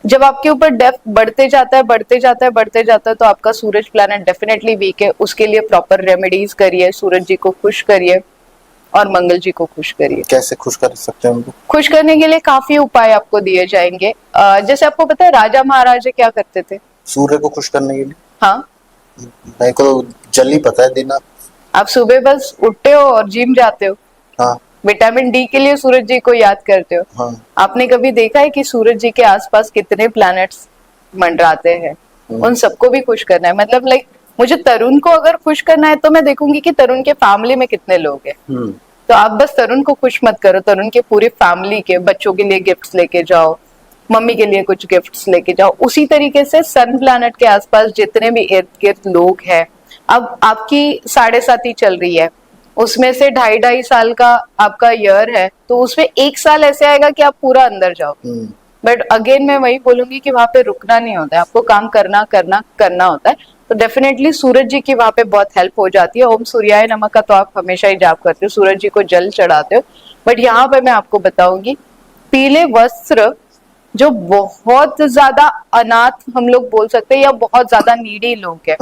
जब आपके ऊपर डेप्थ बढ़ते जाता है, बढ़ते जाता है, बढ़ते जाता है, तो आपका सूरज प्लैनेट डेफिनेटली वीक है। उसके लिए प्रॉपर रेमेडीज करिए, सूरज जी को खुश करिए और मंगल जी को खुश करिए। कैसे खुश कर सकते हैं उनको? खुश करने के लिए काफी उपाय आपको दिए जाएंगे। जैसे आपको पता है राजा महाराजा क्या करते थे? सूर्य को खुश करने के लिए? हाँ, मेरे को जल्दी पता है दिन। आप सुबह बस उठते हो और जिम जाते हो। हाँ, विटामिन डी के लिए सूरज जी को याद करते हो। हाँ, आपने कभी देखा है कि सूरज जी के आसपास कितने प्लैनेट्स मंडराते हैं? उन सबको भी खुश करना है। मतलब लाइक मुझे तरुण को अगर खुश करना है तो मैं देखूंगी कि तरुण के फैमिली में कितने लोग हैं। तो आप बस तरुण को खुश मत करो, तरुण के पूरी फैमिली के बच्चों के लिए गिफ्ट्स लेके जाओ, मम्मी के लिए कुछ गिफ्ट्स लेके जाओ। उसी तरीके से सन प्लैनेट के आसपास जितने भी इर्द गिर्द लोग हैं, अब आपकी 7.5 चल रही है, उसमें से 2.5 साल का आपका ईयर है, तो उसमें 1 साल ऐसे आएगा कि आप पूरा अंदर जाओ। बट अगेन मैं वही बोलूंगी कि वहां पे रुकना नहीं होता है, आपको काम करना करना करना होता है। तो डेफिनेटली सूरज जी की वहां पे बहुत हेल्प हो जाती है। ओम सूर्याय नमः का तो आप हमेशा ही जाप करते हो, सूरज जी को जल चढ़ाते हो। बट यहाँ पे मैं आपको बताऊंगी, पीले वस्त्र जो बहुत ज्यादा अनाथ हम लोग बोल सकते हैं या बहुत ज्यादा नीडी लोग हैं,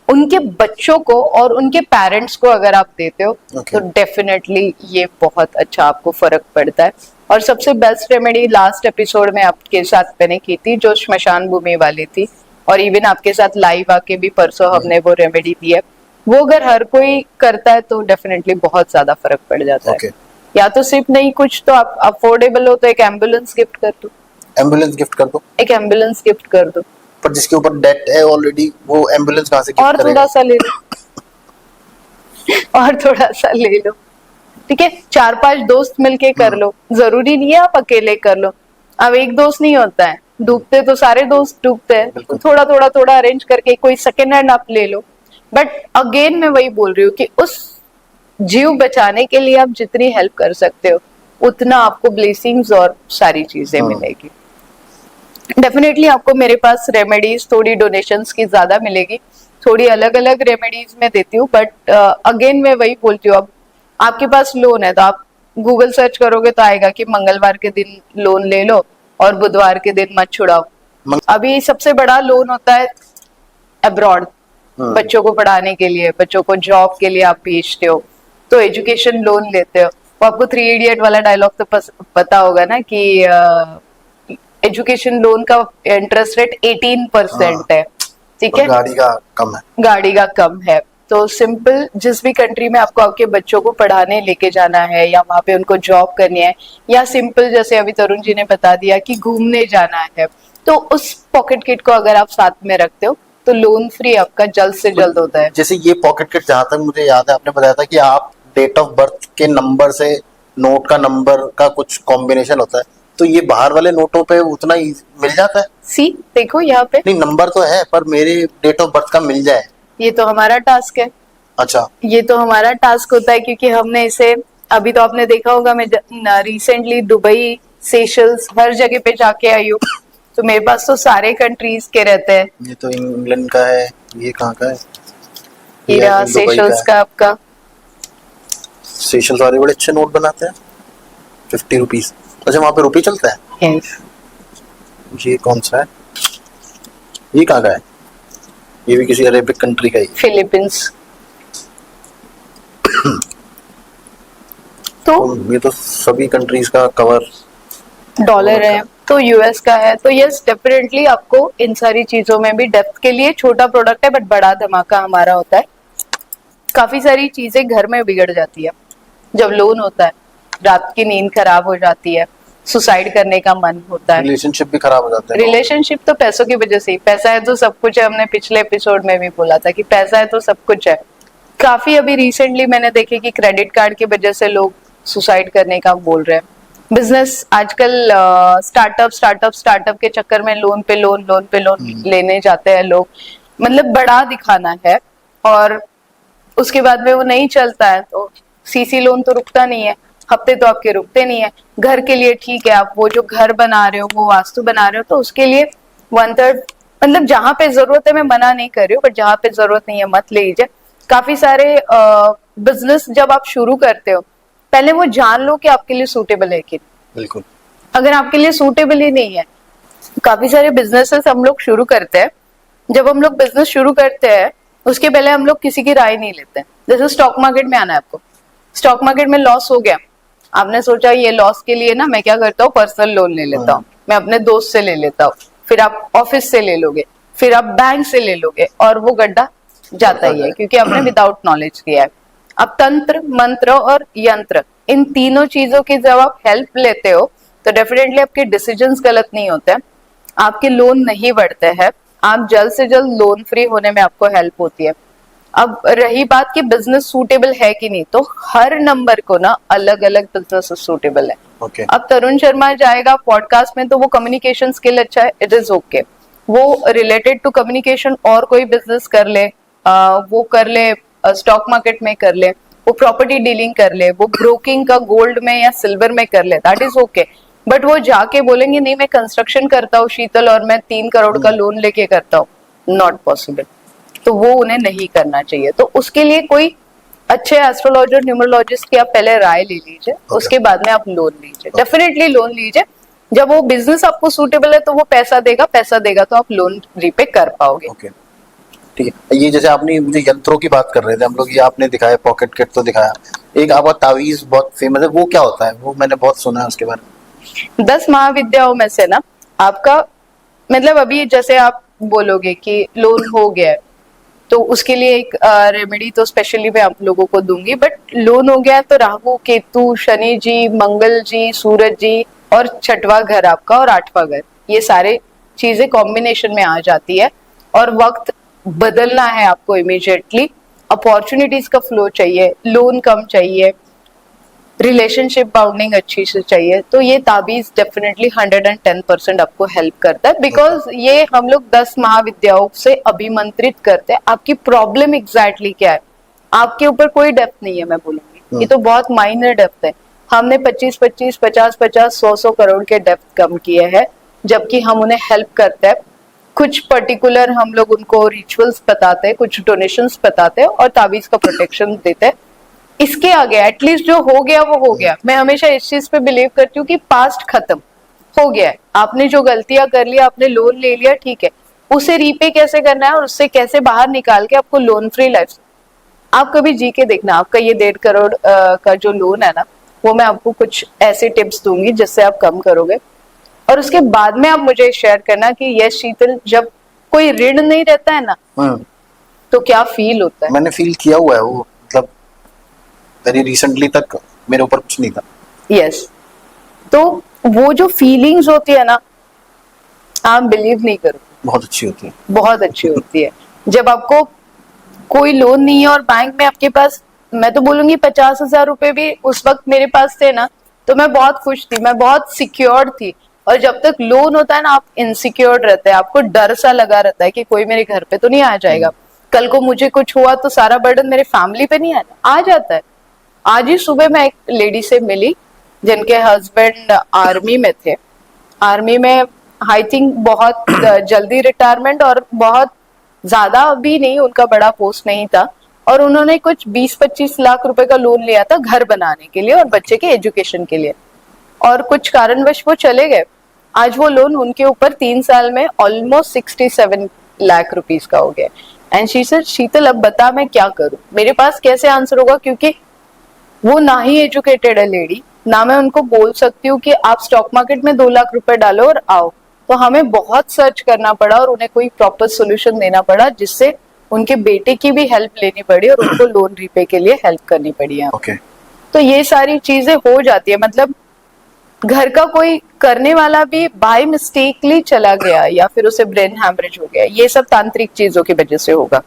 उनके बच्चों को और उनके पेरेंट्स को अगर आप देते हो Okay. तो डेफिनेटली ये बहुत अच्छा आपको फर्क पड़ता है। और सबसे बेस्ट रेमेडी लास्ट एपिसोड में आपके साथ मैंने की थी, जो श्मशान भूमि वाली थी, और इवन आपके साथ लाइव आके भी परसों हमने वो रेमेडी दी है। वो अगर हर कोई करता है तो डेफिनेटली बहुत ज्यादा फर्क पड़ जाता Okay. है। या तो सिर्फ नहीं, कुछ तो आप अफोर्डेबल हो तो एक एम्बुलेंस गिफ्ट कर दो, एम्बुलेंस गिफ्ट कर दो। एक एम्बुलेंस गिफ्ट कर दो, पर जिसके ऊपर डेट है ऑलरेडी, वो एम्बुलेंस कहाँ से गिफ्ट और करेगा? थोड़ा सा ले लो और थोड़ा सा ले लो, ठीक है। 4-5 दोस्त मिलके कर लो, जरूरी नहीं है आप अकेले कर लो। अब एक दोस्त नहीं होता है, डूबते तो सारे दोस्त डूबते हैं, तो बिल्कुल। थोड़ा अरेंज करके कोई सेकेंड हैंड आप ले लो। बट अगेन मैं वही बोल रही हूँ कि उस जीव बचाने के लिए आप जितनी हेल्प कर सकते हो उतना आपको ब्लेसिंग्स और सारी चीजें मिलेगी। डेफिनेटली आपको मेरे पास रेमेडीज थोड़ी डोनेशंस की ज्यादा मिलेगी, थोड़ी अलग अलग रेमेडीज मैं देती हूँ। बट अगेन मैं वही बोलती हूँ, अब आपके पास लोन है तो आप गूगल सर्च करोगे तो आएगा कि मंगलवार के दिन लोन ले लो और बुधवार के दिन मत छुड़ाओ। अभी सबसे बड़ा लोन होता है अब्रॉड, बच्चों को पढ़ाने के लिए, बच्चों को जॉब के लिए आप भेजते हो तो एजुकेशन लोन लेते हो। वो आपको 3 इडियट वाला डायलॉग तो पता होगा ना कि एजुकेशन लोन का इंटरेस्ट रेट 18% है, ठीक है, गाड़ी का कम है। गाड़ी का कम है। तो सिंपल, जिस भी कंट्री में आपको आपके बच्चों को पढ़ाने लेके जाना है या वहां पे उनको जॉब करनी है, या सिंपल जैसे अभी तरुण जी ने बता दिया कि घूमने जाना है, तो उस पॉकेट किट को अगर आप साथ में रखते हो तो लोन फ्री आपका जल्द से जल्द होता है। जैसे ये पॉकेट किट, जहां तक मुझे याद है आपने बताया था कि आप डेट ऑफ बर्थ के नंबर से नोट का नंबर का कुछ कॉम्बिनेशन होता है, तो ये बाहर वाले नोटों पे उतना ही मिल जाता है? सी देखो यहाँ पे, नहीं, नंबर तो है पर मेरे डेट ऑफ बर्थ का मिल जाए। ये तो हमारा टास्क है, अच्छा। ये तो हमारा टास्क होता है, क्योंकि हमने इसे, अभी तो आपने देखा होगा मैं रिसेंटली दुबई, सेशल्स, हर जगह पे जाके आई हूँ, तो मेरे पास तो सारे कंट्रीज के रहते हैं। ये तो इंग्लैंड का है, ये कहाँ का है? ये रहा दुबई सेशल्स का आपका। सेशल्स वाले बड़े अच्छे नोट बनाते हैं, 50 रुपीज। अच्छा, वहाँ पे रुपये चलता है? Yes. ये कौन सा है? ये कहाँ का है? ये भी किसी अरेबिक कंट्री का ही। फिलीपींस। तो ये तो सभी कंट्रीज का कवर डॉलर है, तो यूएस का है, तो यस डेफिनेटली आपको इन सारी चीजों में भी डेप्थ के लिए छोटा प्रोडक्ट है बट बड़ा धमाका हमारा होता है। काफी सारी चीजें घर में बिगड़ जाती है जब लोन होता है, रात की नींद खराब हो जाती है, सुसाइड करने का मन होता है, रिलेशनशिप भी खराब हो जाते हैं। रिलेशनशिप तो पैसों की वजह से ही, पैसा है तो सब कुछ है, हमने पिछले एपिसोड में भी बोला था कि पैसा है तो सब कुछ है। काफी अभी रिसेंटली मैंने देखे कि क्रेडिट कार्ड की वजह से लोग सुसाइड करने का बोल रहे हैं। बिजनेस आजकल स्टार्टअप के चक्कर में लोन पे लोन लेने जाते हैं लोग, मतलब बड़ा दिखाना है, और उसके बाद में वो नहीं चलता है तो सीसी लोन तो रुकता नहीं है, हफ्ते तो आपके रुकते नहीं है। घर के लिए ठीक है, आप वो जो घर बना रहे हो, वो वास्तु बना रहे हो, तो उसके लिए 1/3, मतलब जहां पे जरूरत है, मैं मना नहीं कर रही हूँ, बट जहां पे जरूरत नहीं है मत ले लीजिए। काफी सारे बिजनेस जब आप शुरू करते हो पहले वो जान लो कि आपके लिए सूटेबल है कि नहीं। बिल्कुल। अगर आपके लिए सूटेबल ही नहीं है, काफी सारे बिजनेसेस हम लोग शुरू करते हैं, जब हम लोग बिजनेस शुरू करते हैं उसके पहले हम लोग किसी की राय नहीं लेते। जैसे स्टॉक मार्केट में आना है आपको, स्टॉक मार्केट में लॉस हो गया, आपने सोचा ये लॉस के लिए ना मैं क्या करता हूँ, पर्सनल लोन ले लेता हूँ, मैं अपने दोस्त से ले लेता हूँ, फिर आप ऑफिस से ले लोगे, फिर आप बैंक से ले लोगे, और वो गड्ढा जाता ही है क्योंकि आपने विदाउट नॉलेज किया है। अब तंत्र, मंत्र और यंत्र, इन तीनों चीजों की जब आप हेल्प लेते हो तो डेफिनेटली आपके डिसीजंस गलत नहीं होते हैं, आपके लोन नहीं बढ़ते हैं, आप जल्द से जल्द लोन फ्री होने में आपको हेल्प होती है। अब रही बात कि बिजनेस सूटेबल है कि नहीं, तो हर नंबर को ना अलग अलग बिजनेस सूटेबल है। Okay. अब तरुण शर्मा जाएगा पॉडकास्ट में तो वो कम्युनिकेशन स्किल अच्छा है, इट इज ओके, वो रिलेटेड टू कम्युनिकेशन और कोई बिजनेस कर ले, वो कर ले, स्टॉक मार्केट में कर ले, वो प्रॉपर्टी डीलिंग कर ले, वो ब्रोकिंग का गोल्ड में या सिल्वर में कर ले, दैट इज ओके। बट वो जाके बोलेंगे नहीं मैं कंस्ट्रक्शन करता हूँ शीतल और मैं 3 करोड़ का लोन लेके करता हूँ, नॉट पॉसिबल, तो वो उन्हें नहीं करना चाहिए। तो उसके लिए कोई अच्छे एस्ट्रोलॉजर, न्यूमरोलॉजिस्ट की आप पहले राय ले लीजिए, उसके बाद में आप लोन लीजिए, डेफिनेटली लोन लीजिए। जब वो बिजनेस आपको सूटेबल है तो वो पैसा देगा तो आप लोन रीपे कर पाओगे। Okay. ठीक है, ये जैसे आपने मुझे यंत्रों की बात कर रहे थे हम लोग, ये आपने दिखाया, पॉकेट किट तो दिखाया, एक आपका तावीज बहुत फेमस है, वो क्या होता है? वो मैंने बहुत सुना है उसके बारे में। 10 महाविद्याओं में से ना आपका मतलब अभी जैसे आप बोलोगे कि लोन हो गया है तो उसके लिए एक रेमेडी तो स्पेशली मैं आप लोगों को दूंगी, बट लोन हो गया है तो राहु केतु शनि जी मंगल जी सूरज जी और छठवां घर आपका और आठवां घर, ये सारे चीजें कॉम्बिनेशन में आ जाती है और वक्त बदलना है आपको इमीडिएटली, अपॉर्चुनिटीज का फ्लो चाहिए, लोन कम चाहिए, रिलेशनशिप बाउंडिंग अच्छी से चाहिए, तो ये ताबीज डेफिनेटली 110% आपको हेल्प करता है, बिकॉज ये हम लोग 10 महाविद्याओं से अभिमंत्रित करते हैं आपकी प्रॉब्लम एग्जैक्टली क्या है। आपके ऊपर कोई डेप्थ नहीं है, मैं बोलूंगी ये तो बहुत माइनर डेप्थ है। हमने 25-25, 50-50, 100-100 करोड़ के डेप्थ कम किए हैं, जबकि हम उन्हें हेल्प करते हैं। कुछ पर्टिकुलर हम लोग उनको रिचुअल्स बताते हैं, कुछ डोनेशंस बताते हैं और ताबीज का प्रोटेक्शन देते हैं। इसके आगे एटलीस्ट जो हो गया वो हो गया। मैं हमेशा इस चीज पे बिलीव करती हूँ कि पास्ट खत्म हो गया है, आपने जो गलतियां कर लिया, आपने लोन ले लिया, ठीक है, उसे रीपे कैसे करना है और उससे कैसे बाहर निकाल के आपको लोन फ्री लाइफ, आप कभी जी के देखना। आपका ये 1.5 करोड़ का जो लोन है ना, वो मैं आपको कुछ ऐसे टिप्स दूंगी जिससे आप कम करोगे और उसके बाद में आप मुझे शेयर करना कि यस शीतल, जब कोई ऋण नहीं रहता है ना तो क्या फील होता है। मैंने फील किया हुआ है वो, मतलब वेरी रिसेंटली तक मेरे ऊपर कुछ नहीं था। यस, तो वो जो फीलिंग्स होती है ना, आप बिलीव नहीं करो, बहुत अच्छी होती है, बहुत अच्छी होती है। जब आपको कोई लोन नहीं है और बैंक में आपके पास, मैं तो बोलूंगी 50,000 रुपए भी उस वक्त मेरे पास थे ना, तो मैं बहुत खुश थी, मैं बहुत सिक्योर्ड थी। और जब तक लोन होता है ना, आप इनसिक्योर्ड रहते हैं, आपको डर सा लगा रहता है कि कोई मेरे घर पे तो नहीं आ जाएगा, कल को मुझे कुछ हुआ तो सारा बर्डन मेरे फैमिली पे नहीं आ जाता है। आज ही सुबह मैं एक लेडी से मिली जिनके हस्बैंड आर्मी में थे, आर्मी में आई थिंक बहुत जल्दी रिटायरमेंट और बहुत ज्यादा भी नहीं, उनका बड़ा पोस्ट नहीं था, और उन्होंने कुछ 20-25 लाख रुपए का लोन लिया था घर बनाने के लिए और बच्चे के एजुकेशन के लिए, और कुछ कारणवश वो चले गए। आज वो लोन उनके ऊपर 3 साल में ऑलमोस्ट 67 लाख रुपीस का हो गया। एंड शी सेड, शीतल अब बता मैं क्या करूं, मेरे पास कैसे आंसर होगा, क्योंकि वो ना ही एजुकेटेड है लेडी, ना मैं उनको बोल सकती हूँ कि आप स्टॉक मार्केट में 2 लाख रुपए डालो और आओ। तो हमें बहुत सर्च करना पड़ा और उन्हें कोई प्रॉपर सोल्यूशन देना पड़ा, जिससे उनके बेटे की भी हेल्प लेनी पड़ी और उनको लोन रीपे के लिए हेल्प करनी पड़ी है। okay. तो ये सारी चीजें हो जाती है, मतलब घर का कोई करने वाला भी बाय मिस्टेकली चला गया या फिर उसे ब्रेन हैमरेज हो गया, ये सब तांत्रिक चीजों की वजह से होगा।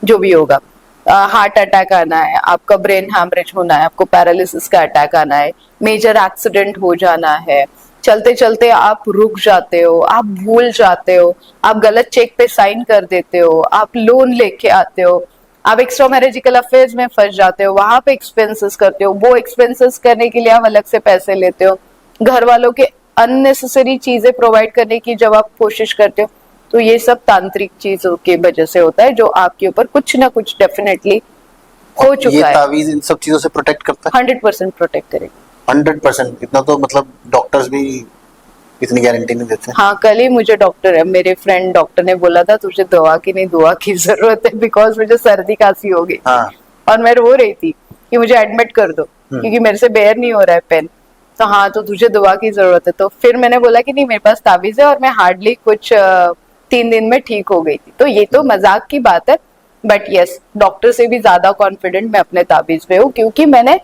जो भी होगा, हार्ट अटैक आना है, आपका ब्रेन हैमरेज होना है, आपको पैरालिसिस का अटैक आना है, मेजर एक्सीडेंट हो जाना है, चलते चलते आप रुक जाते हो, आप भूल जाते हो, आप गलत चेक पे साइन कर देते हो, आप लोन लेके आते हो, आप एक्स्ट्रा मैरिजिकल अफेयर्स में फंस जाते हो, वहां पे एक्सपेंसेस करते हो, वो एक्सपेंसेस करने के लिए आप अलग से पैसे लेते हो, घर वालों के अननेसेसरी चीजें प्रोवाइड करने की जब आप कोशिश करते हो, तो ये सब तांत्रिक चीजों की वजह से होता है, जो आपके ऊपर कुछ ना कुछ डेफिनेटली हो चुका ये है। तावीज इन सब चीजों से प्रोटेक्ट करता है? 100% प्रोटेक्ट करेगा। 100%? इतना तो मतलब डॉक्टर्स भी इतनी गारंटी नहीं देते। हाँ, कल ही मुझे डॉक्टर है, मेरे फ्रेंड डॉक्टर ने बोला था तुझे दवा की नहीं दुआ की जरूरत है, बिकॉज मुझे सर्दी खांसी हो गई। हाँ। और मैं रो रही थी कि मुझे एडमिट कर दो क्योंकि मेरे से बेयर नहीं हो रहा है पेन। तो हाँ, तो तुझे दवा की जरूरत है। तो फिर मैंने बोला कि नहीं, मेरे पास ताबीज है और मैं हार्डली कुछ 3 दिन में ठीक हो गई थी। तो ये तो मजाक की बात है, बट यस, डॉक्टर से भी ज्यादा कॉन्फिडेंट मैं अपने ताबीज पे हूँ, क्योंकि मैंने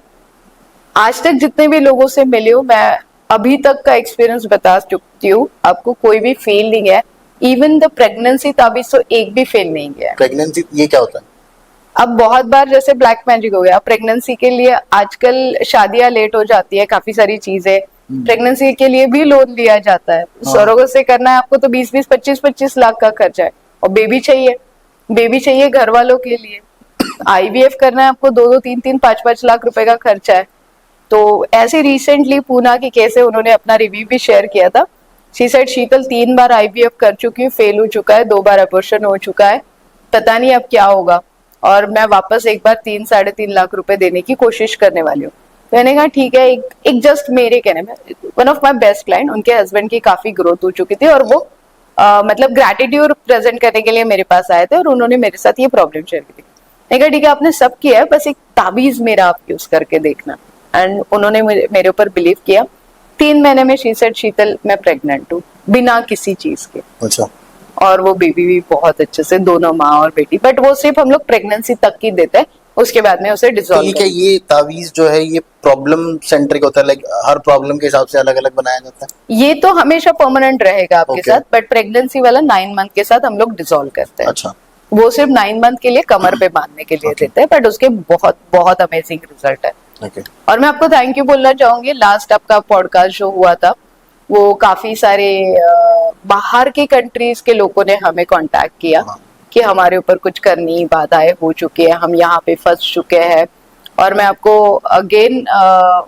आज तक जितने भी लोगों से मिली हूँ, मैं अभी तक का एक्सपीरियंस बता चुकी हूँ आपको, कोई भी फेल नहीं है। इवन द प्रेगनेंसी ताबीज तो एक भी फेल नहीं गया। प्रेगनेंसी ये क्या होता है? अब बहुत बार जैसे ब्लैक मैजिक हो गया, प्रेगनेंसी के लिए आजकल शादियां लेट हो जाती है, काफी सारी चीजें, प्रेगनेंसी के लिए भी लोन लिया जाता है। सरोगेसी करना है आपको तो 20-20, 25-25 लाख का खर्चा है, और बेबी चाहिए घर वालों के लिए। आईवीएफ करना है आपको 2-2, 3-3, 5-5 लाख रुपए का खर्चा है। तो ऐसे रिसेंटली पूना की केस है, उन्होंने अपना रिव्यू भी शेयर किया था। She said, Sheetal 3 bar IVF कर चुकी हूँ, फेल हो चुका है, 2 बार अबॉर्शन हो चुका है, पता नहीं अब क्या होगा, और मैं वापस एक बार 3-3.5 लाख रुपए देने की कोशिश करने वाली हूँ। मैंने कहा ठीक है, एक जस्ट मेरे कहने में one of my best client, उनके हस्बैंड की काफी ग्रोथ हो चुकी थी और वो मतलब ग्रैटिट्यूड प्रेजेंट करने के लिए मेरे पास आए थे और उन्होंने मेरे साथ ये प्रॉब्लम शेयर की थी। मैंने कहा ठीक है आपने सब किया है, बस एक ताबीज मेरा आप यूज करके देखना। एंड उन्होंने मेरे ऊपर बिलीव किया। 3 महीने में शी सेड शीतल मैं प्रेग्नेंट हूँ बिना किसी चीज के। अच्छा। और वो बेबी भी बहुत अच्छे से, दोनों माँ और बेटी, बट वो सिर्फ हम लोग प्रेगनेंसी तक की देते हैं, उसके बाद में उसे तो डिसॉल्व ये क्या, ये तावीज जो है ये प्रॉब्लम सेंट्रिक होता है, लाइक हर प्रॉब्लम के हिसाब से अलग अलग बनाया जाता है? ये तो हमेशा परमानेंट रहेगा आपके Okay. साथ, बट प्रेगनेंसी वाला 9 मंथ के साथ हम लोग डिसॉल्व करते हैं। अच्छा। वो सिर्फ 9 मंथ के लिए कमर पे बांधने के लिए Okay. देते हैं, बट उसके बहुत बहुत अमेजिंग रिजल्ट है। ओके। और मैं आपको थैंक यू बोलना चाहूंगी, लास्ट आपका पॉडकास्ट जो हुआ था वो काफी सारे बाहर के कंट्रीज के लोगों ने हमें कांटेक्ट किया हाँ। कि हमारे ऊपर कुछ करनी बाधाएं हो चुकी है, हम यहाँ पे फंस चुके हैं। और मैं आपको अगेन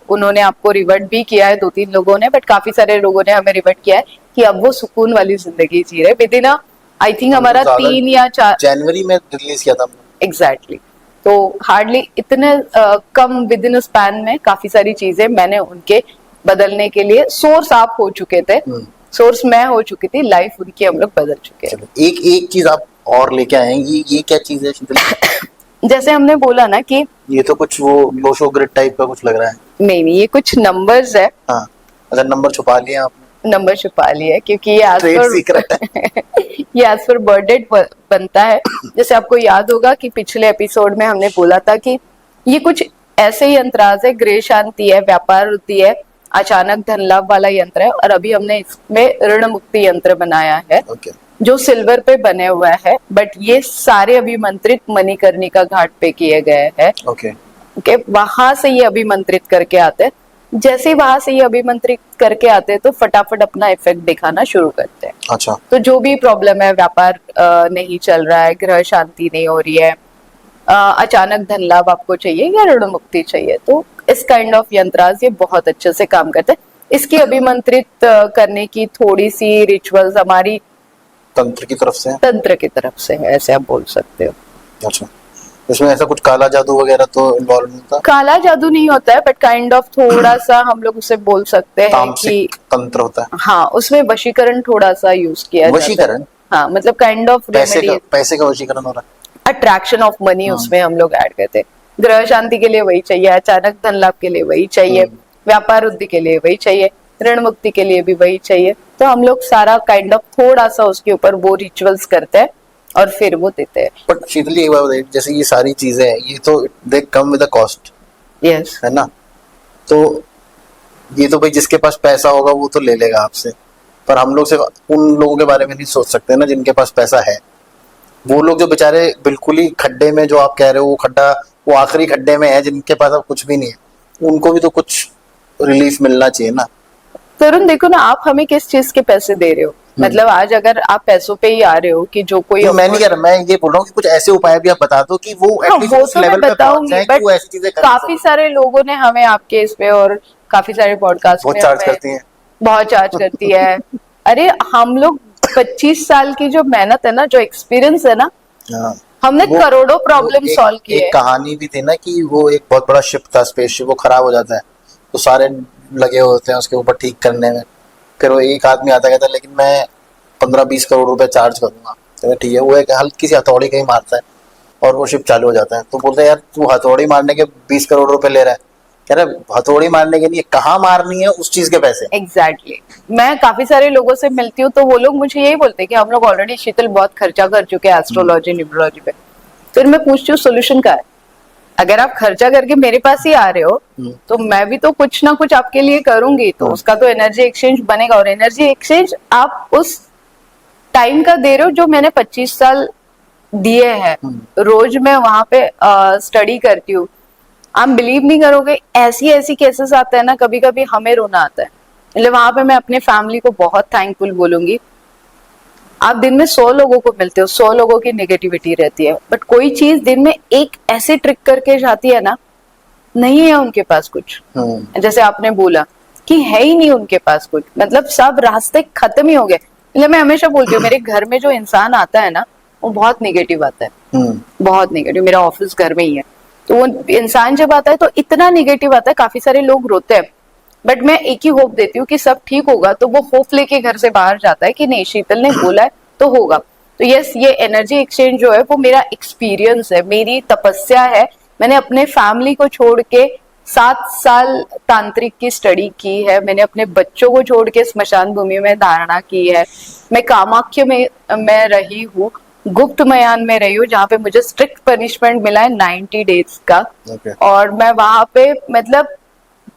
उन्होंने आपको रिवर्ट भी किया है 2-3 लोगों ने, बट काफी सारे लोगों ने हमें रिवर्ट किया है कि अब वो सुकून वाली जिंदगी जी रहे विद इन आई थिंक हमारा 3 या 4 जनवरी में रिलीज किया था हमने। एग्जैक्टली। तो हार्डली इतने कम विद इन स्पैन में काफी सारी चीजें मैंने उनके बदलने के लिए, सोर्स आप हो चुके थे, सोर्स मैं हो चुकी थी, लाइफ उनकी हम लोग बदल चुके हैं। चलो, एक एक चीज आप और लेके आए हैं, ये क्या चीज है शीतल? जैसे हमने बोला ना कि ये तो कुछ वो लोशो ग्रिड टाइप का कुछ लग रहा है। नहीं ये कुछ नंबर्स है। हाँ, अच्छा, नंबर छुपा लिए आपने? नंबर छुपा लिया है क्योंकि ये ट्रेड सीक्रेट है। ये एज पर बर्थ डेट बनता है। जैसे आपको याद होगा कि पिछले एपिसोड में हमने बोला था कि ये कुछ ऐसे ही यंत्राज है, गृह शांति है, व्यापार वृद्धि है, अचानक धन लाभ वाला यंत्र है, और अभी हमने इसमें ऋण मुक्ति यंत्र बनाया है ओके। जो सिल्वर पे बने हुआ है, बट ये सारे अभिमंत्रित मणिकर्णिका घाट पे किए गए हैं। ओके। ओके, वहां से ये अभिमंत्रित करके आते हैं। जैसे ही वहां से ये अभिमंत्रित करके आते हैं तो फटाफट अपना इफेक्ट दिखाना शुरू करते हैं। अच्छा। तो जो भी प्रॉब्लम है, व्यापार नहीं चल रहा है, गृह शांति नहीं हो रही है, अचानक धन लाभ आपको चाहिए या ऋण मुक्ति चाहिए, तो इस काइंड ऑफ यंत्राज ये बहुत अच्छे से काम करते हैं। इसकी अभिमंत्रित करने की थोड़ी सी रिचुअल्स हमारी तंत्र की तरफ से है? तंत्र की तरफ से है, ऐसे आप बोल सकते हो। अच्छा, इसमें ऐसा कुछ काला जादू वगैरह तो इन्वॉल्व नहीं था? काला जादू नहीं होता है, बट काइंड ऑफ थोड़ा सा हम लोग उसे बोल सकते हैं कि तामसिक तंत्र होता है। हाँ, उसमें वशीकरण थोड़ा सा यूज किया जाता है। वशीकरण? हाँ, मतलब काइंड ऑफ रेमेडी, पैसे का वशीकरण हो रहा है, अट्रैक्शन ऑफ मनी उसमें हम लोग ऐड करते हैं। गृह शांति के लिए वही चाहिए, अचानक धन लाभ के लिए वही चाहिए, व्यापार वृद्धि के लिए वही चाहिए, ऋण मुक्ति के लिए भी वही चाहिए। तो हम लोग सारा काइंड ऑफ थोड़ा सा उसके ऊपर वो रिचुअल्स करते हैं और फिर वो देते हैं। बट शीतली एक बात बताइए, जैसे ये सारी चीजें हैं, ये तो they come with a cost, yes, है ना? तो ये तो भाई जिसके पास पैसा होगा वो तो ले लेगा आपसे, पर हम लोग सिर्फ उन लोगों के बारे में नहीं सोच सकते ना जिनके पास पैसा है। वो लोग जो बेचारे बिल्कुल ही खड्डे में, जो आप कह रहे हो वो खड्डा, वो आखिरी खड्डे में है, जिनके पास अब कुछ भी नहीं है, उनको भी तो कुछ रिलीफ मिलना चाहिए ना। तरुण देखो ना, आप हमें किस चीज के पैसे दे रहे हो? मतलब आज अगर आप पैसों पे ही आ रहे हो कि जो कोई तो मैं नहीं कह रहा, मैं ये बोल रहा हूँ कि कुछ ऐसे उपाय भी आप बता दो कि वो हाँ, एटलीस्ट वो उस तो मैं लेवल पे पहुंच बताऊंगी, जाए कि बट वो ऐसी चीजें कर काफी सारे लोगों ने हमें आपके इस पे और काफी सारे पॉडकास्ट बहुत में चार्ज हमें करती हैं। बहुत चार्ज करती है। अरे हम लोग 25 साल की जो मेहनत है ना, जो एक्सपीरियंस है ना, हाँ। हमने वो- करोड़ों प्रॉब्लम वो एक- सॉल्व किए। एक कहानी भी थी ना कि वो एक बहुत बड़ा शिप था, स्पेसशिप, वो खराब हो जाता है तो सारे लगे होते हैं उसके ऊपर ठीक करने में, फिर वो एक आदमी आता कहता है लेकिन मैं 15-20 करोड़ रुपए चार्ज करूंगा। तो ठीक है, वो एक हल्की सी हथौड़ी कहीं मारता है और वो शिप चालू हो जाता है। तो बोलते हैं यार तू हथौड़ी मारने के 20 करोड़ रुपए ले रहा है, कह रहा है हथौड़ी मारने के लिए कहाँ मारनी है उस चीज के पैसे। एग्जैक्टली मैं काफी सारे लोगों से मिलती हूँ तो वो लोग मुझे यही बोलते हैं कि हम लोग ऑलरेडी शीतल बहुत खर्चा कर चुके हैं एस्ट्रोलॉजी न्यूमरोलॉजी पे। फिर मैं पूछती हूँ सोल्यूशन क्या है? अगर आप खर्चा करके मेरे पास ही आ रहे हो तो मैं भी तो कुछ ना कुछ आपके लिए करूंगी, तो उसका तो एनर्जी एक्सचेंज बनेगा। और एनर्जी एक्सचेंज आप उस टाइम का दे रहे हो जो मैंने 25 साल दिए हैं। रोज मैं वहां पे स्टडी करती हूँ। आप बिलीव नहीं करोगे, ऐसी ऐसी केसेस आते हैं ना, कभी कभी हमें रोना आता है। मतलब वहां पे मैं अपने फैमिली को बहुत थैंकफुल बोलूंगी। आप दिन में 100 लोगों को मिलते हो, 100 लोगों की नेगेटिविटी रहती है, बट कोई चीज दिन में एक ऐसे ट्रिक करके जाती है ना, नहीं है उनके पास कुछ। जैसे आपने बोला कि है ही नहीं उनके पास कुछ, मतलब सब रास्ते खत्म ही हो गए। मतलब मैं हमेशा बोलती हूँ मेरे घर में जो इंसान आता है ना, वो बहुत नेगेटिव आता है, बहुत नेगेटिव। मेरा ऑफिस घर में ही है, तो वो इंसान जब आता है तो इतना नेगेटिव आता है, काफी सारे लोग रोते हैं। बट मैं एक ही होप देती हूँ कि सब ठीक होगा, तो वो होप लेके घर से बाहर जाता है कि नहीं शीतल ने बोला है तो होगा। तो यस, ये एनर्जी एक्सचेंज जो है वो मेरा एक्सपीरियंस है, मेरी तपस्या है। मैंने अपने फैमिली को छोड़ के 7 साल तांत्रिक की स्टडी की है, मैंने अपने बच्चों को छोड़ के स्मशान भूमि में धारणा की है, मैं कामाख्या में मैं रही हूँ, गुप्त मयान में रही हूँ जहाँ पे मुझे स्ट्रिक्ट पनिशमेंट मिला है 90 डेज का। और मैं वहां पे मतलब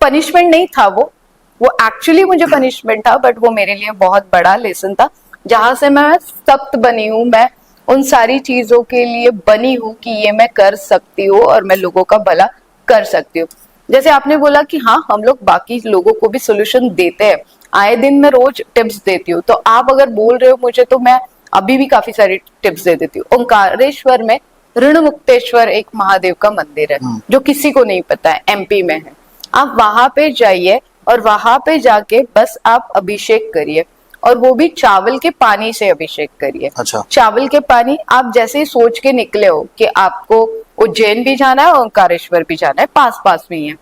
पनिशमेंट नहीं था, वो एक्चुअली मुझे पनिशमेंट था, बट वो मेरे लिए बहुत बड़ा लेसन था, जहां से मैं सख्त बनी हूँ। मैं उन सारी चीजों के लिए बनी हूँ कि ये मैं कर सकती हूँ और मैं लोगों का भला कर सकती हूँ। जैसे आपने बोला कि हाँ, हम लोग बाकी लोगों को भी सोल्यूशन देते हैं, आए दिन मैं रोज टिप्स देती हूँ, तो आप अगर बोल रहे हो मुझे तो मैं अभी भी काफी सारी टिप्स दे देती हूँ। ओंकारेश्वर में ऋण मुक्तेश्वर एक महादेव का मंदिर है जो किसी को नहीं पता है, एमपी में है। आप वहां पे जाइए और वहां पे जाके बस आप अभिषेक करिए, और वो भी चावल के पानी से अभिषेक करिए। अच्छा। चावल के पानी, आप जैसे ही सोच के निकले हो कि आपको उज्जैन भी जाना है, ओंकारेश्वर भी जाना है, पास पास में ही है,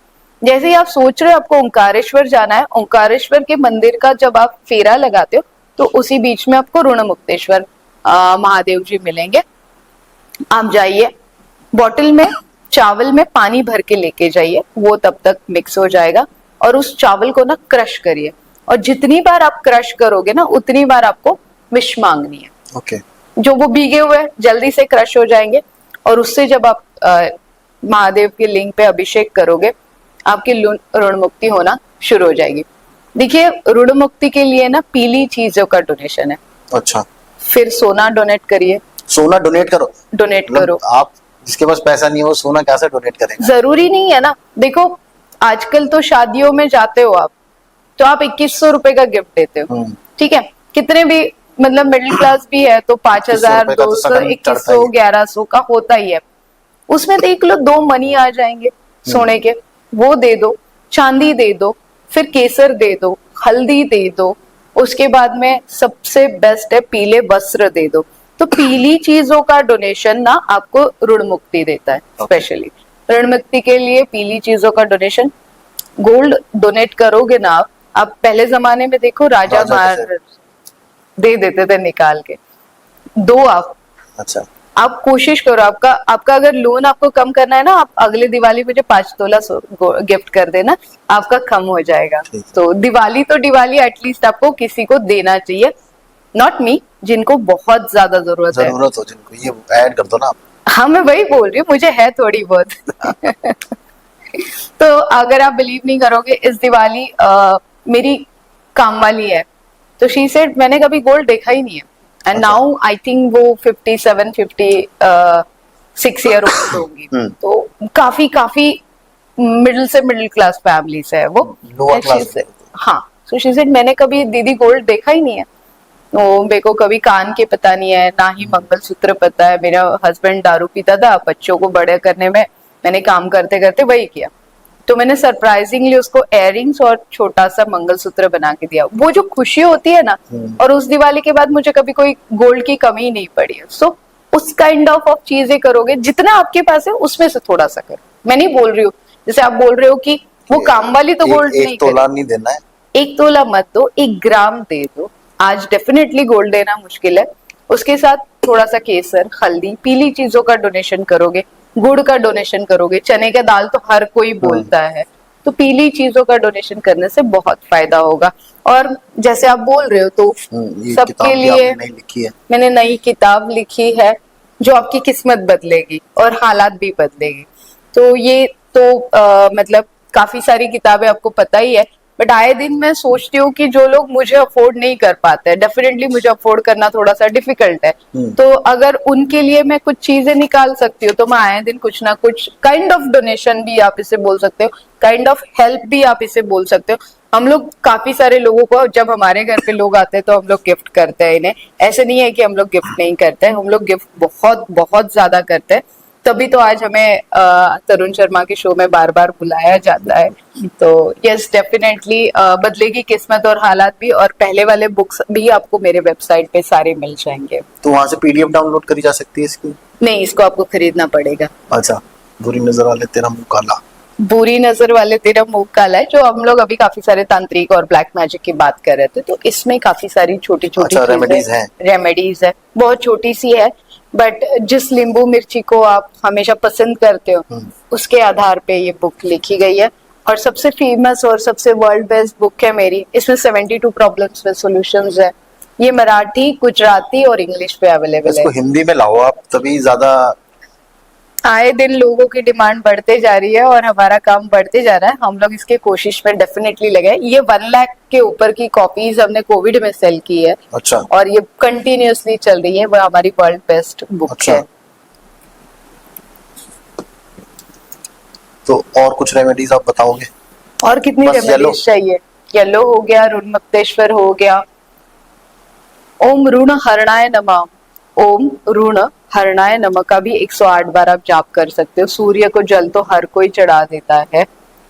जैसे ही आप सोच रहे हो आपको ओंकारेश्वर जाना है, ओंकारेश्वर के मंदिर का जब आप फेरा लगाते हो तो उसी बीच में आपको ऋण मुक्तेश्वर महादेव जी मिलेंगे। आप जाइए, बॉटल में चावल में पानी भर के लेके जाइए, वो तब तक मिक्स हो जाएगा, और उस चावल को ना क्रश करिए, और जितनी बार आप क्रश करोगे ना उतनी बार आपको विश मांगनी है। ओके। जो वो भीगे हुए जल्दी से क्रश हो जाएंगे, और उससे जब आप महादेव के लिंग पे अभिषेक करोगे, आपकी ऋण मुक्ति होना शुरू हो जाएगी। देखिए, ऋण मुक्ति के लिए ना पीली चीजों का डोनेशन है। अच्छा। फिर सोना डोनेट करिए। सोना डोनेट करो? डोनेट मतलब करो। आप जिसके पास पैसा नहीं है वो सोना कैसे डोनेट करेगा? जरूरी नहीं है ना, देखो आजकल तो शादियों में जाते हो आप, तो आप 2100 रुपए का गिफ्ट देते हो, ठीक है, कितने भी मतलब मिडिल क्लास भी है तो 5000, 200, 2100, 1100 का होता ही है। उसमें देख लो 2 मनी आ जाएंगे सोने के, वो दे दो, चांदी दे दो, फिर केसर दे दो, हल्दी दे दो, उसके बाद में सबसे बेस्ट है पीले वस्त्र दे दो। तो पीली चीजों का डोनेशन ना आपको ऋण मुक्ति देता है। स्पेशली ऋण मुक्ति के लिए पीली चीजों का डोनेशन। गोल्ड डोनेट करोगे ना आप पहले जमाने में देखो राजा महाराज दे देते थे निकाल के, दो आप। अच्छा। आप कोशिश करो, आपका अगर लोन आपको कम करना है ना, आप अगले दिवाली मुझे 5 तोला गिफ्ट कर देना, आपका कम हो जाएगा। तो दिवाली एटलीस्ट आपको किसी को देना चाहिए, नॉट मी, जिनको बहुत ज्यादा जरूरत हो जिनको, ये ऐड कर दो ना आप। हाँ, मैं वही बोल रही हूँ, मुझे है थोड़ी बहुत। तो अगर आप बिलीव नहीं करोगे, इस दिवाली मेरी काम वाली है, तो शी सेड मैंने कभी गोल्ड देखा ही नहीं है, एंड नाउ आई थिंक वो 57, 56 ईयर ओल्ड होगी। तो काफी मिडिल से मिडिल क्लास फैमिली से है वो। हाँ, सो शी सेड मैंने कभी दीदी गोल्ड देखा ही नहीं है, तो मेरे को कभी कान के पता नहीं है, ना ही मंगलसूत्र पता है। मेरा हस्बैंड दारू पीता था, बच्चों को बड़े करने में मैंने काम करते करते वही किया, तो मैंने सरप्राइजिंगली उसको इयररिंग्स और छोटा सा मंगलसूत्र बना के दिया। वो जो खुशी होती है ना, और उस दिवाली के बाद मुझे कभी कोई गोल्ड की कमी नहीं पड़ी है। सो उस काइंड ऑफ चीजें करोगे, जितना आपके पास है उसमें से थोड़ा सा करो। मैं नहीं बोल रही हूँ, जैसे आप बोल रहे हो कि वो काम वाली तो गोल्ड नहीं, 1 तोला नहीं देना है, 1 तोला मत दो, 1 ग्राम दे दो। आज डेफिनेटली गोल्ड देना मुश्किल है, उसके साथ थोड़ा सा केसर, हल्दी, पीली चीजों का डोनेशन करोगे, गुड़ का डोनेशन करोगे, चने का दाल तो हर कोई बोलता है, तो पीली चीजों का डोनेशन करने से बहुत फायदा होगा। और जैसे आप बोल रहे हो तो सबके लिए मैंने नई किताब लिखी है जो आपकी किस्मत बदलेगी और हालात भी बदलेगी। तो ये तो मतलब काफी सारी किताबें आपको पता ही है, बट आए दिन मैं सोचती हूँ कि जो लोग मुझे अफोर्ड नहीं कर पाते, डेफिनेटली मुझे अफोर्ड करना थोड़ा सा डिफिकल्ट है, तो अगर उनके लिए मैं कुछ चीजें निकाल सकती हूँ, तो मैं आए दिन कुछ ना कुछ काइंड ऑफ डोनेशन भी आप इसे बोल सकते हो, काइंड ऑफ हेल्प भी आप इसे बोल सकते हो। हम लोग काफी सारे लोगों को, जब हमारे घर पे लोग आते हैं तो हम लोग गिफ्ट करते हैं इन्हें, ऐसे नहीं है कि हम लोग गिफ्ट नहीं करते हैं, हम लोग गिफ्ट बहुत बहुत ज्यादा करते हैं, तभी तो आज हमें तरुण शर्मा के शो में बार बार बुलाया जाता है। तो यस, डेफिनेटली बदलेगी किस्मत और हालात भी, और पहले वाले बुक्स भी आपको मेरे वेबसाइट पे सारे मिल जाएंगे। तो वहां से पीडीएफ डाउनलोड करी जा सकती है इसकी? नहीं, इसको आपको खरीदना पड़ेगा। अच्छा, बुरी नजर वाले तेरा मुंह काला। बुरी नजर वाले तेरा मुंह काला है, जो हम लोग अभी काफी सारे तांत्रिक और ब्लैक मैजिक की बात कर रहे थे, तो इसमें काफी सारी छोटी छोटी अच्छा, रेमेडीज हैं। रेमेडीज है, बहुत छोटी सी है, बट जिस नींबू मिर्ची को आप हमेशा पसंद करते हो उसके आधार पे ये बुक लिखी गई है। और सबसे फेमस और सबसे वर्ल्ड बेस्ट बुक है मेरी। इसमें 72 प्रॉब्लम्स विद सॉल्यूशंस है। ये मराठी, गुजराती और इंग्लिश पे अवेलेबल है। इसको हिंदी में लाओ आप, तभी ज्यादा। आए दिन लोगों की डिमांड बढ़ते जा रही है और हमारा काम बढ़ते जा रहा है। हम लोग इसके कोशिश में डेफिनेटली लगे हैं। ये 1 लाख के ऊपर की कॉपीज हमने कोविड में सेल की है। अच्छा। और ये कंटिन्यूअसली चल रही है। वो हमारी वर्ल्ड बेस्ट बुक अच्छा। है। तो और कुछ रेमेडीज आप बताओगे? और कितनी बस येलो? रेमेडीज चाहिए? येलो हो गया, ऋणमुक्तेश्वर हो गया, ओम ऋण हरणाय नमः, ओम ऋण हरणाय नमः का भी 108 बार आप जाप कर सकते हो। सूर्य को जल तो हर कोई चढ़ा देता है,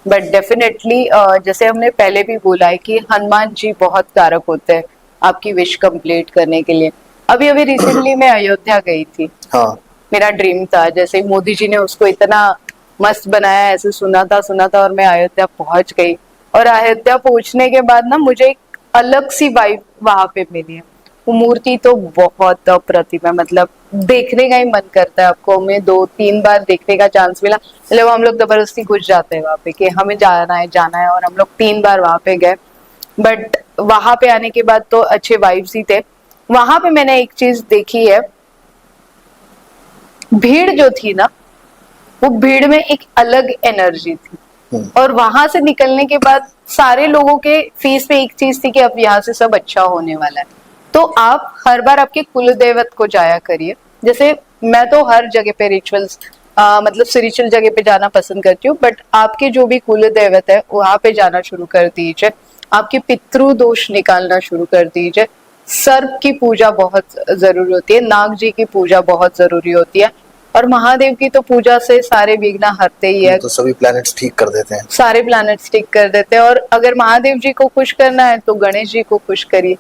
बट डेफिनेटली जैसे हमने पहले भी बोला है कि हनुमान जी बहुत कारक होते हैं आपकी विश कंप्लीट करने के लिए। अभी अभी रिसेंटली मैं अयोध्या गई थी। हाँ। मेरा ड्रीम था, जैसे मोदी जी ने उसको इतना मस्त बनाया, ऐसे सुना था और मैं अयोध्या पहुंच गई। और अयोध्या पहुंचने के बाद ना मुझे एक अलग सी वाइब वहां पे मिली है। वो मूर्ति तो बहुत अप्रतिम है, मतलब देखने का ही मन करता है आपको। हमें 2-3 बार देखने का चांस मिला, मतलब हम लोग जबरदस्ती घुस जाते हैं वहां पे कि हमें जाना है और हम लोग 3 बार वहां पे गए। बट वहां पे आने के बाद तो अच्छे वाइब्स ही थे। वहां पे मैंने एक चीज देखी है, भीड़ जो थी ना, वो भीड़ में एक अलग एनर्जी थी। और वहां से निकलने के बाद सारे लोगों के फेस पे एक चीज थी कि अब यहाँ से सब अच्छा होने वाला है। तो आप हर बार आपके कुल देवत को जाया करिए। जैसे मैं तो हर जगह पे रिचुअल्स मतलब स्पिरिचुअल जगह पे जाना पसंद करती हूँ, बट आपके जो भी कुल देवत है वहां पे जाना शुरू कर दीजिए। आपके पितृ दोष निकालना शुरू कर दीजिए। सर्प की पूजा बहुत जरूरी होती है, नाग जी की पूजा बहुत जरूरी होती है, और महादेव की तो पूजा से सारे विघ्न हरते ही है। तो सभी प्लैनेट्स ठीक कर देते हैं। सारे प्लैनेट्स ठीक कर देते हैं। और अगर महादेव जी को खुश करना है तो गणेश जी को खुश करिए।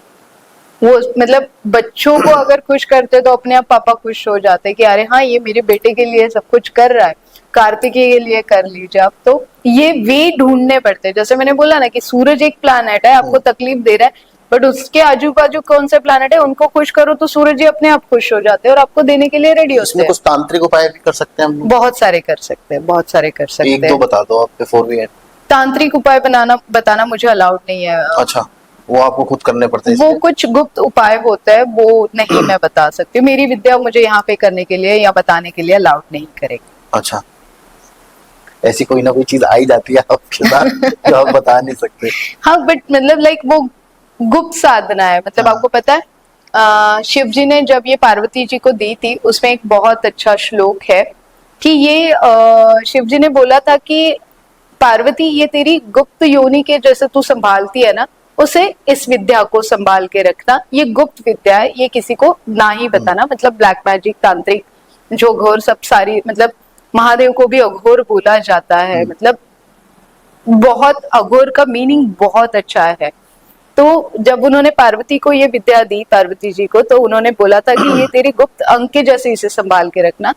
वो मतलब बच्चों को अगर खुश करते तो अपने आप पापा खुश हो जाते कि अरे हाँ, ये मेरे बेटे के लिए सब कुछ कर रहा है, कार्तिकेय के लिए कर लीजिए आप। तो ये वे ढूंढने पड़ते हैं। जैसे मैंने बोला ना कि सूरज एक प्लैनेट है, आपको तकलीफ दे रहा है, बट उसके आजू बाजू कौन से प्लैनेट है उनको खुश करो तो सूरज जी अपने आप खुश हो जाते हैं और आपको देने के लिए रेडी होते हैं। कुछ तांत्रिक उपाय भी कर सकते हैं हम लोग? बहुत सारे कर सकते हैं, बहुत सारे कर सकते हैं। 1-2 बता दो आप बिफोर वी एंड। तांत्रिक उपाय बताना मुझे अलाउड नहीं है। अच्छा, वो आपको खुद करने पड़ते हैं? वो कुछ गुप्त उपाय होता है, वो नहीं मैं बता सकती। मेरी विद्या मुझे यहाँ पे करने के लिए या बताने के लिए अलाउड नहीं करेगी। अच्छा, ऐसी कोई ना कोई चीज आई जाती है आपके साथ जो आप बता नहीं सकते? हाँ, बट मतलब लाइक वो गुप्त साधना है। मतलब आपको पता है शिव जी ने जब ये पार्वती जी को दी थी, उसमें एक बहुत अच्छा श्लोक है कि ये शिव जी ने बोला था कि पार्वती, ये तेरी गुप्त योनि के जैसे तू संभालती है ना, उसे इस विद्या को संभाल के रखना। ये गुप्त विद्या है, ये किसी को ना ही बताना। मतलब ब्लैक मैजिक, तांत्रिक, जो घोर, सब सारी, मतलब महादेव को भी अघोर बोला जाता है। मतलब बहुत अघोर का मीनिंग बहुत अच्छा है। तो जब उन्होंने पार्वती को ये विद्या दी, पार्वती जी को, तो उन्होंने बोला था कि ये तेरी गुप्त अंग के जैसे इसे संभाल के रखना,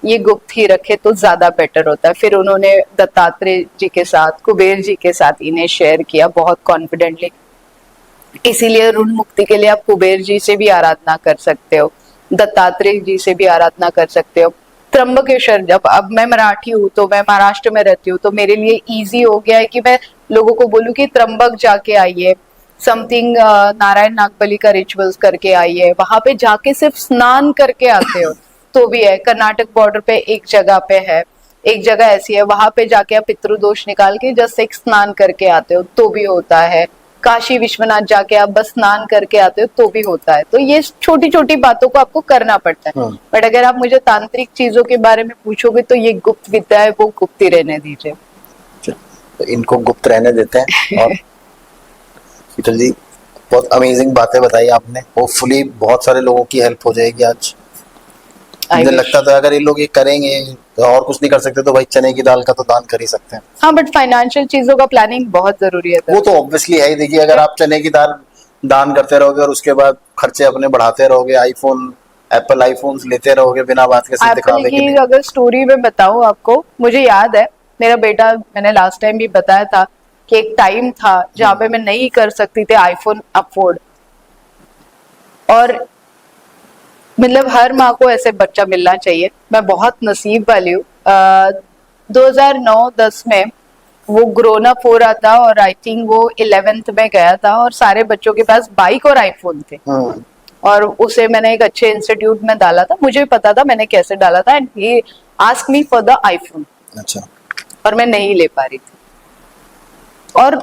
ये गुप्त ही रखे तो ज्यादा बेटर होता है। फिर उन्होंने दत्तात्रेय जी के साथ, कुबेर जी के साथ इन्हें शेयर किया बहुत कॉन्फिडेंटली। इसीलिए ऋण मुक्ति के लिए आप कुबेर जी से भी आराधना कर सकते हो, दत्तात्रेय जी से भी आराधना कर सकते हो। त्र्यंबकेश्वर, जब अब मैं मराठी हूँ तो मैं महाराष्ट्र में रहती हूँ, तो मेरे लिए इजी हो गया है कि मैं लोगों को बोलूँ कि त्र्यंबक जाके आइए, समथिंग नारायण नागबली का रिचुअल्स करके आइए। वहां पे जाके सिर्फ स्नान करके आते हो तो भी है। कर्नाटक बॉर्डर पे एक जगह पे है, एक जगह ऐसी है, वहां पे जाके आप पितृदोष निकाल के जस्ट एक स्नान करके आते हो तो भी होता है। काशी विश्वनाथ जाके आप बस स्नान करके आते हो तो भी होता है। तो ये छोटी छोटी बातों को आपको करना पड़ता है। बट अगर आप मुझे तांत्रिक चीजों के बारे में पूछोगे तो ये गुप्त विद्या है, वो गुप्त ही रहने दीजिए। तो इनको गुप्त रहने देते हैं। और शीतल जी, बहुत अमेजिंग बातें बताई आपने। होपफुली बहुत सारे लोगों की हेल्प हो जाएगी आज। मुझे लगता था अगर ये लोग ये करेंगे तो और कुछ नहीं कर सकते तो भाई चने की दाल का तो दान कर ही सकते हैं। हाँ, बट फाइनेंशियल चीजों का प्लानिंग बहुत जरूरी है। वो तो ऑब्वियसली है ही। देखिए, अगर आप चने की दाल दान करते रहोगे और उसके बाद खर्चे अपने बढ़ाते रहोगे, एप्पल आईफोन्स लेते रहोगे बिना बात के, एप्पल की अगर स्टोरी में बताऊं आपको, मुझे याद है मेरा बेटा, मैंने लास्ट टाइम भी बताया था कि एक टाइम था जहाँ पे मैं नहीं कर सकती थी आईफोन अफोर्ड, और मतलब हर माँ को ऐसे बच्चा मिलना चाहिए। मैं बहुत नसीब वाली हूँ। 2009-10 में वो ग्रोन अप हो रहा था और आई थिंक वो 11th में गया था और सारे बच्चों के पास बाइक और आईफोन थे, और उसे मैंने एक अच्छे इंस्टीट्यूट में डाला था। मुझे पता था मैंने कैसे डाला था, and he ask me for the iPhone. अच्छा। और मैं नहीं ले पा रही थी, और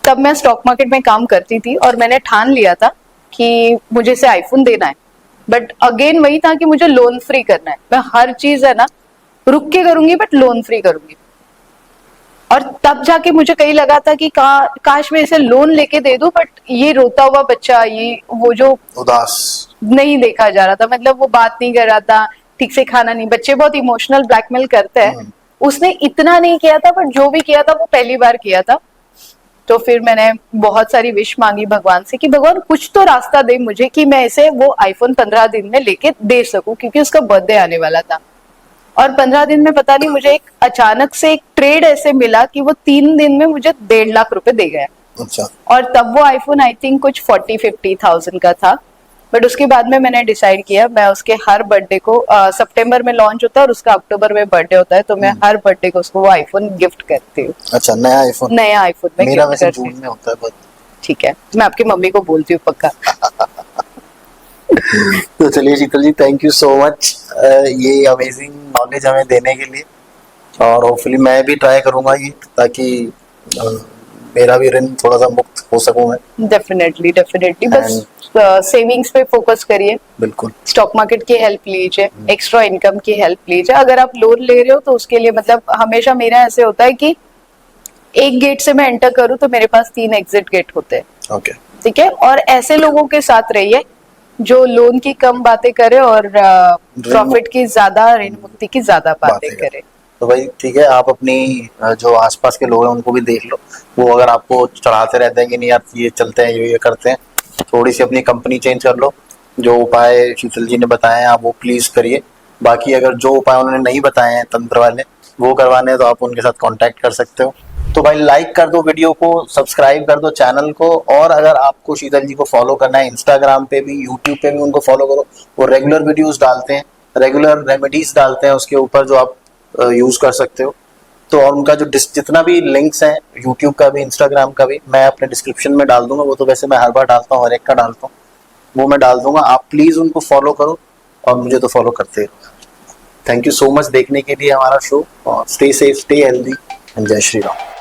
तब मैं स्टॉक मार्केट में काम करती थी और मैंने ठान लिया था कि मुझे इसे आईफोन देना है, बट अगेन वही था कि मुझे लोन फ्री करना है। मैं हर चीज है ना रुक के करूंगी, बट लोन फ्री करूंगी। और तब जाके मुझे कहीं लगा था कि काश मैं इसे लोन लेके दे दूं, बट ये रोता हुआ बच्चा, ये वो जो उदास नहीं देखा जा रहा था, मतलब वो बात नहीं कर रहा था, ठीक से खाना नहीं, बच्चे बहुत इमोशनल ब्लैकमेल करते हैं, उसने इतना नहीं किया था, बट जो भी किया था वो पहली बार किया था। तो फिर मैंने बहुत सारी विश मांगी भगवान से कि भगवान कुछ तो रास्ता दे मुझे कि मैं इसे वो आईफोन 15 दिन में लेके दे सकूं, क्योंकि उसका बर्थडे आने वाला था। और 15 दिन में पता नहीं मुझे एक अचानक से एक ट्रेड ऐसे मिला कि वो 3 दिन में मुझे 1.5 लाख रुपए दे गया। अच्छा। और तब वो आईफोन आई थिंक कुछ 40-50,000 का था। बट उसके बाद में मैंने डिसाइड किया मैं उसके हर बर्थडे को, सितंबर में लॉन्च होता है और उसका अक्टूबर में बर्थडे होता है, तो मैं हर बर्थडे को उसको वो आईफोन गिफ्ट करती हूँ। अच्छा, नया आईफोन? नया आईफोन में मेरा गिफ्ट वैसे करती जून हूँ। में होता है बहुत। ठीक है, मैं आपकी मम्मी को बोलती हूँ पक्का। तो चलिए शीतल जी, थैंक यू सो मच ये अमेजिंग नॉलेज हमें देने के लिए, और होपफुली मैं भी ट्राई करूंगा ये, ताकि मेरा भी ऋण थोड़ा सा मुक्त हो सकूं मैं। डेफिनेटली डेफिनेटली, बस सेविंग्स पे फोकस करिए, बिल्कुल। स्टॉक मार्केट की हेल्प लीजिए, एक्स्ट्रा इनकम की हेल्प लीजिए। अगर आप लोन ले रहे हो तो उसके लिए मतलब हमेशा मेरा ऐसे होता है कि एक गेट से मैं एंटर करूं तो मेरे पास 3 एग्जिट गेट होते हैं। ओके। ठीक है, और ऐसे लोगों के साथ रहिए जो लोन की कम बातें करे और प्रॉफिट की ज्यादा, ऋण मुक्ति की ज्यादा बातें करे। तो भाई ठीक है, आप अपनी जो आसपास के लोग हैं उनको भी देख लो, वो अगर आपको चढ़ाते रहते हैं कि नहीं यार ये चलते हैं, ये करते हैं, थोड़ी सी अपनी कंपनी चेंज कर लो। जो उपाय शीतल जी ने बताए हैं आप वो प्लीज करिए। बाकी अगर जो उपाय उन्होंने नहीं बताए हैं तंत्र वाले, वो करवाने हैं तो आप उनके साथ कांटेक्ट कर सकते हो। तो भाई लाइक कर दो वीडियो को, सब्सक्राइब कर दो चैनल को, और अगर आपको शीतल जी को फॉलो करना है इंस्टाग्राम पे भी, यूट्यूब पे भी उनको फॉलो करो। वो रेगुलर वीडियोस डालते हैं, रेगुलर रेमेडीज डालते हैं उसके ऊपर, जो आप यूज कर सकते हो। तो और उनका जो जितना भी लिंक्स हैं, यूट्यूब का भी इंस्टाग्राम का भी, मैं अपने डिस्क्रिप्शन में डाल दूंगा। वो तो वैसे मैं हर बार डालता हूँ, हर एक का डालता हूँ, वो मैं डाल दूंगा। आप प्लीज उनको फॉलो करो और मुझे तो फॉलो करते रहो। थैंक यू सो मच देखने के लिए हमारा शो, और stay safe, stay healthy, and जय श्री राम।